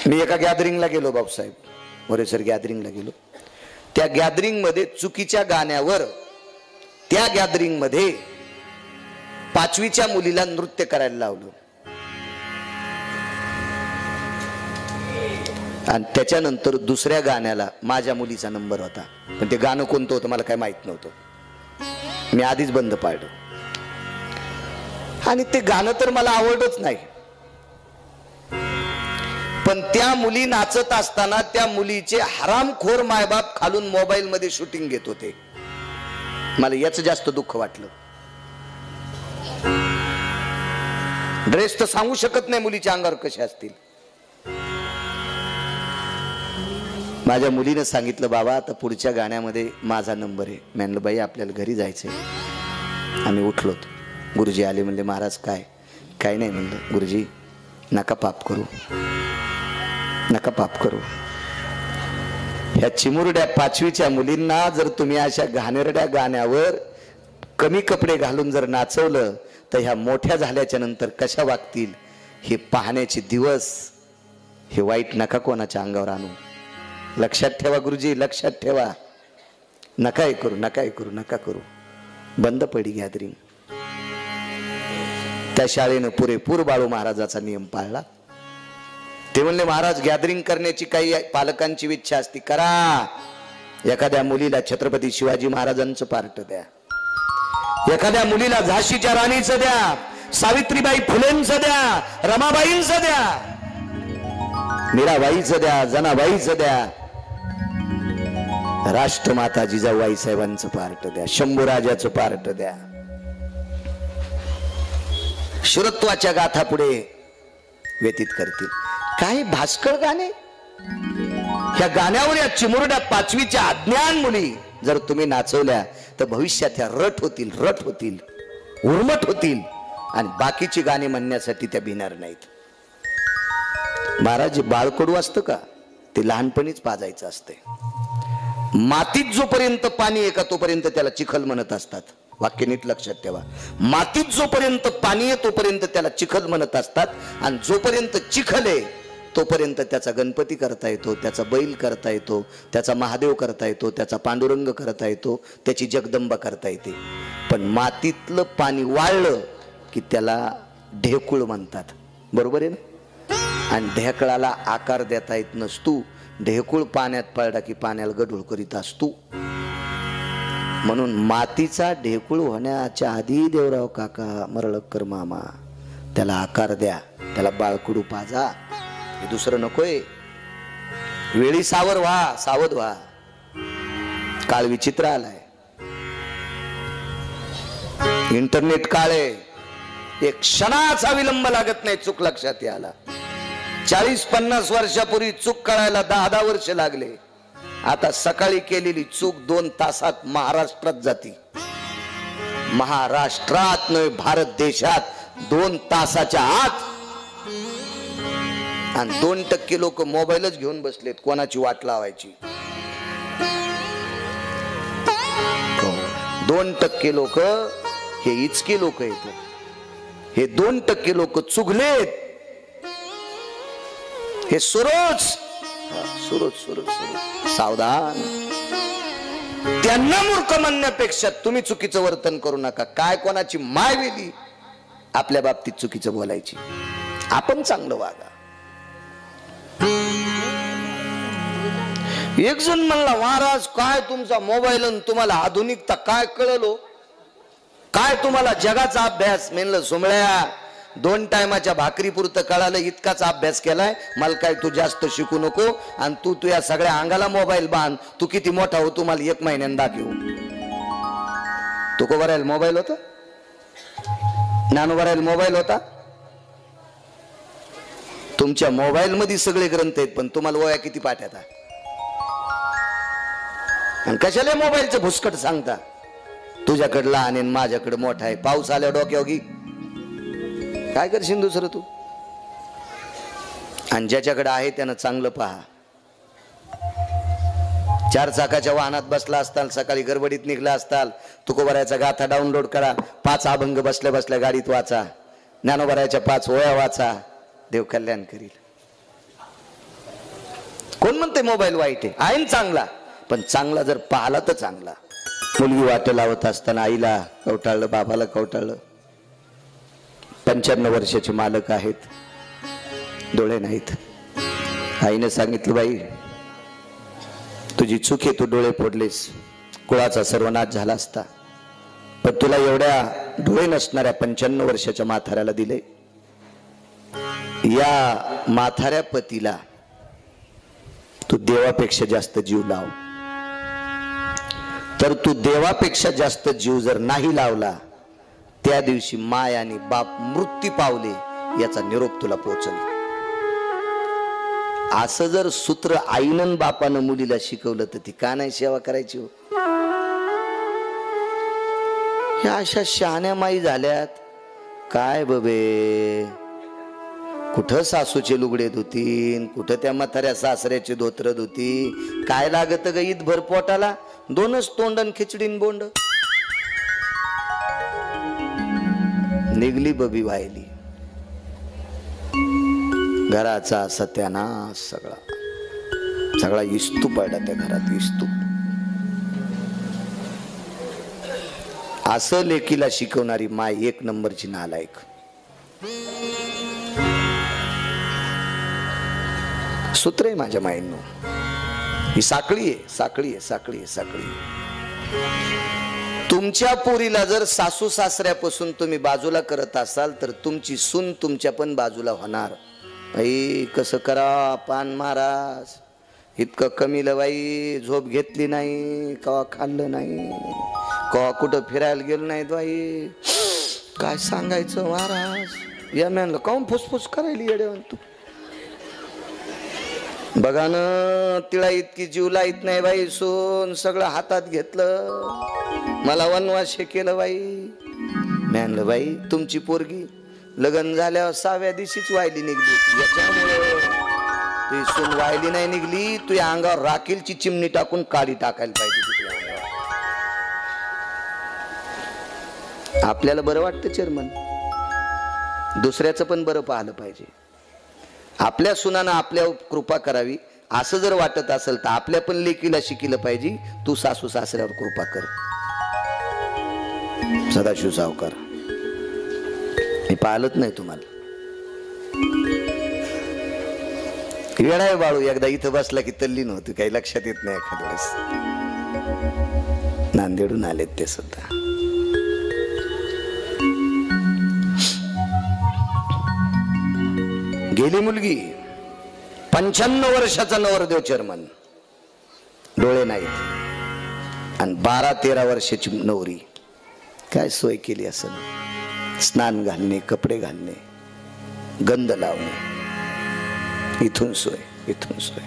मी एका गॅदरिंगला गेलो, बापूसाहेब मोरेसर गॅदरिंगला गेलो. त्या गॅदरिंग मध्ये चुकीच्या गाण्यावर त्या गॅदरिंग मध्ये 5वीच्या मुलीला नृत्य करायला लावलं. आणि त्याच्यानंतर दुसऱ्या गाण्याला माझ्या मुलीचा नंबर होता. पण ते गाणं कोणतं होतं मला काय माहित नव्हतं. मी आधीच बंद पाडलं. आणि ते गाणं तर मला आवडतच नाही. पण त्या मुली नाचत असताना त्या मुलीचे हरामखोर मायबाप खालून मोबाईल मध्ये शूटिंग घेत होते. मला याच जास्त दुःख वाटलं. ड्रेस तर सांगू शकत नाही मुलीच्या अंगावर कसे असतील. माझ्या मुलीने सांगितलं, बाबा आता पुढच्या गाण्यामध्ये माझा नंबर आहे. मी म्हणलं, बाई आपल्याला घरी जायचंय. आम्ही उठलो. गुरुजी आले, म्हणले महाराज काय नाही. म्हणलं गुरुजी नका पाप करू, नका पाप करू. ह्या चिमुरड्या 5वीच्या मुलींना जर तुम्ही अशा घाणेरड्या गाण्यावर कमी कपडे घालून जर नाचवलं तर ह्या मोठ्या झाल्याच्या नंतर कशा वागतील हे पाहण्याचे दिवस. हे वाईट नका कोणाच्या अंगावर आणू. लक्षात ठेवा गुरुजी, लक्षात ठेवा. नका करू, नका करू, नका करू. बंद पडी गॅदरिंग. त्या शाळेनं पुरेपूर बाळू महाराजाचा नियम पाळला. ते म्हणले, महाराज गॅदरिंग करण्याची काही पालकांची इच्छा असती करा. एखाद्या मुलीला छत्रपती शिवाजी महाराजांचं पार्ट द्या, एखाद्या मुलीला झाशीच्या राणीचं द्या, सावित्रीबाई फुलेंचं द्या, रमाबाईंचं द्या, मीराबाईचं द्या, जनाबाईचं द्या, राष्ट्रमाता जिजाऊबाई साहेबांचं पार्ट द्या, शंभूराजाचं पार्ट द्या. शुरत्वाच्या गाथा पुढे व्यतीत करतील. काय भास्कर गाणे. ह्या गाण्यावर या चिमुरड्या 5वीच्या अज्ञान मुली जर तुम्ही नाचवल्या तर भविष्यात ह्या रट होतील, रट होतील, उर्मट होतील आणि बाकीची गाणी म्हणण्यासाठी त्या भिणार नाहीत. महाराज बाळकडू असतं का? ते लहानपणीच पाजायचं असते. मातीत जोपर्यंत पाणी आहे का तोपर्यंत त्याला चिखल म्हणत असतात. वाक्य नीट लक्षात ठेवा. मातीत जोपर्यंत पाणी आहे तोपर्यंत त्याला चिखल म्हणत असतात. आणि जोपर्यंत चिखल आहे तोपर्यंत त्याचा गणपती करता येतो, त्याचा बैल करता येतो, त्याचा महादेव करता येतो, त्याचा पांडुरंग करता येतो, त्याची जगदंबा करता येते. पण मातीतलं पाणी वाळलं की त्याला ढेकूळ म्हणतात. बरोबर आहे ना. आणि ढेकळाला आकार देता येत नसतो. ढेकूळ पाण्यात पडला की पाण्याला गढूळ करीत असतो. म्हणून मातीचा ढेकूळ होण्याच्या आधी देवराव काका, मरळकर मामा, त्याला आकार द्या, त्याला बाळकडू पाजा. हे दुसरं नकोय. वेळी सावर व्हा, सावध व्हा. काळ विचित्र आलाय. इंटरनेट काळ आहे. एक क्षणाचा विलंब लागत नाही चूक लक्षात यायला. 40-50 वर्षापूर्वी चूक कळायला 10-10 वर्ष लागले. आता सकाळी केलेली चूक 2 तासात महाराष्ट्रात जाती. महाराष्ट्रात नव्हे, भारत देशात 2 तासाच्या आत. आणि 2% लोक मोबाईलच घेऊन बसलेत कोणाची वाट लावायची. 2% लोक हे इचके लोक आहेत. हे 2% लोक चुगलेत. हे सुरोज सावधान. त्यांना मूर्ख म्हणण्यापेक्षा तुम्ही चुकीचं वर्तन करू नका. काय कोणाची माय वेली आपल्या बाबतीत चुकीचं बोलायची. आपण चांगलं वागा. एक जण म्हणला, महाराज काय तुमचा मोबाईल आणि तुम्हाला आधुनिकता काय कळलो, काय तुम्हाला जगाचा अभ्यास. म्हणलं सोमळ्या, 2 टायमाच्या भाकरी पुरतं कळालं, इतकाच अभ्यास केलाय. मला काय तू जास्त शिकू नको. आणि तू या सगळ्या अंगाला मोबाईल बांध. तू किती मोठा हो तू मला 1 महिन्यानं दाखव. तू कोबरायला मोबाईल होता, ज्ञानोबरायला मोबाईल होता. तुमच्या मोबाईल मध्ये सगळे ग्रंथ आहेत पण तुम्हाला वया किती पाठ्यात. आणि कशाला मोबाईलचं भुसकट सांगता. तुझ्याकडे लहान आहे माझ्याकडे मोठा आहे. पाऊस आल्या डोक्यावर घे, काय करशील दुसरं तू. आणि ज्याच्याकडे आहे त्यानं चांगलं पहा. 4 चाकाच्या वाहनात बसला असताल, सकाळी गडबडीत निघला असताल, तुकोबरायचा गाथा डाउनलोड करा. 5 अभंग बसल्या बसल्या गाडीत वाचा. ज्ञानोबरायच्या 5 ओळ्या वाचा. देव कल्याण करील. कोण म्हणते मोबाईल वाईट आहे ना चांगला. पण चांगला जर पाहला तर चांगला. मुलगी वाट लावत असताना आईला कवटाळलं, बाबाला कवटाळलं. 95 वर्षाचे मालक आहेत, डोळे नाहीत. आईने सांगितलं, बाई तुझी चूक आहे, तू डोळे फोडलेस, कुळाचा सर्वनाश झाला असता. पण तुला एवढ्या डोळे नसणाऱ्या 95 वर्षाच्या म्हाताऱ्याला दिले. या म्हाताऱ्या पतीला तू देवापेक्षा जास्त जीव लाव. तर तू देवापेक्षा जास्त जीव जर नाही लावला, त्या दिवशी माय आणि बाप मृत्यू पावले याचा निरोप तुला पोहोचल. असं जर सूत्र आईनं बापानं मुलीला शिकवलं तर ती का नाही सेवा करायची हो. ह्या अशा शहाण्या माई झाल्यात. काय बबे, कुठं सासूचे लुगडे धुतीन, कुठं त्या म्हाताऱ्या सासऱ्याचे धोत्र धुती. काय लागत ग ईद भर पोटाला. 2च तोंडन खिचडीन बोंड. निघली बबी वाहिली. घराचा सत्यानाश. सगळा इस्तू पडला त्या घरात. इस्तू. असं लेकीला शिकवणारी माय 1 नंबरची नालायक. सूत्र आहे माझ्या माईंनो. ही साखळी आहे. तुमच्या पोरीला जर सासू सासऱ्यापासून तुम्ही बाजूला करत असाल तर तुमची सून तुमच्या पण बाजूला होणार. बाई कसं करा पान महाराज, इतकं कमीलं बाई. झोप घेतली नाही, कवा खाल्लं नाही, कवा कुठं फिरायला गेलो नाही बाई. काय सांगायचं महाराज. या म्हणलं काऊन फुसफुस करायली येड्यावर तू. बघा ना, तिला इतकी जीव लाईत नाही बाई सून. सगळं हातात घेतलं, मला वनवास केलं बाई. म्हणलं बाई तुमची पोरगी लग्न झाल्यावर 6व्या दिवशीच वाहिली निघली. याच्यामुळे तुझी सून वायली नाही निघली, तुझ्या अंगावर राखेलची चिमणी टाकून काडी टाकायला पाहिजे तुझ्या अंगावर. आपल्याला बरं वाटतं चेअरमन, दुसऱ्याचं पण बरं पाहिलं पाहिजे. आपल्या सुनानं आपल्या कृपा करावी असं जर वाटत असेल तर आपल्या पण लेकीला शिकिलं पाहिजे. तू सासू सासऱ्यावर कृपा कर. सदाशिव सावकार, मी पाहिलंच नाही तुम्हाला. वेळा आहे बाळू, एकदा इथं बसला की तल्लीन होती, काही लक्षात येत नाही एखाद्या वेळेस. नांदेडून आलेत ते सुद्धा. गेली मुलगी 95 वर्षाचा नवरदेव चेअरमन, डोळे नाहीत, आणि 12-13 वर्षाची नवरी. काय सोय केली असं, स्नान घालणे, कपडे घालणे, गंध लावणे, इथून सोय इथून सोय.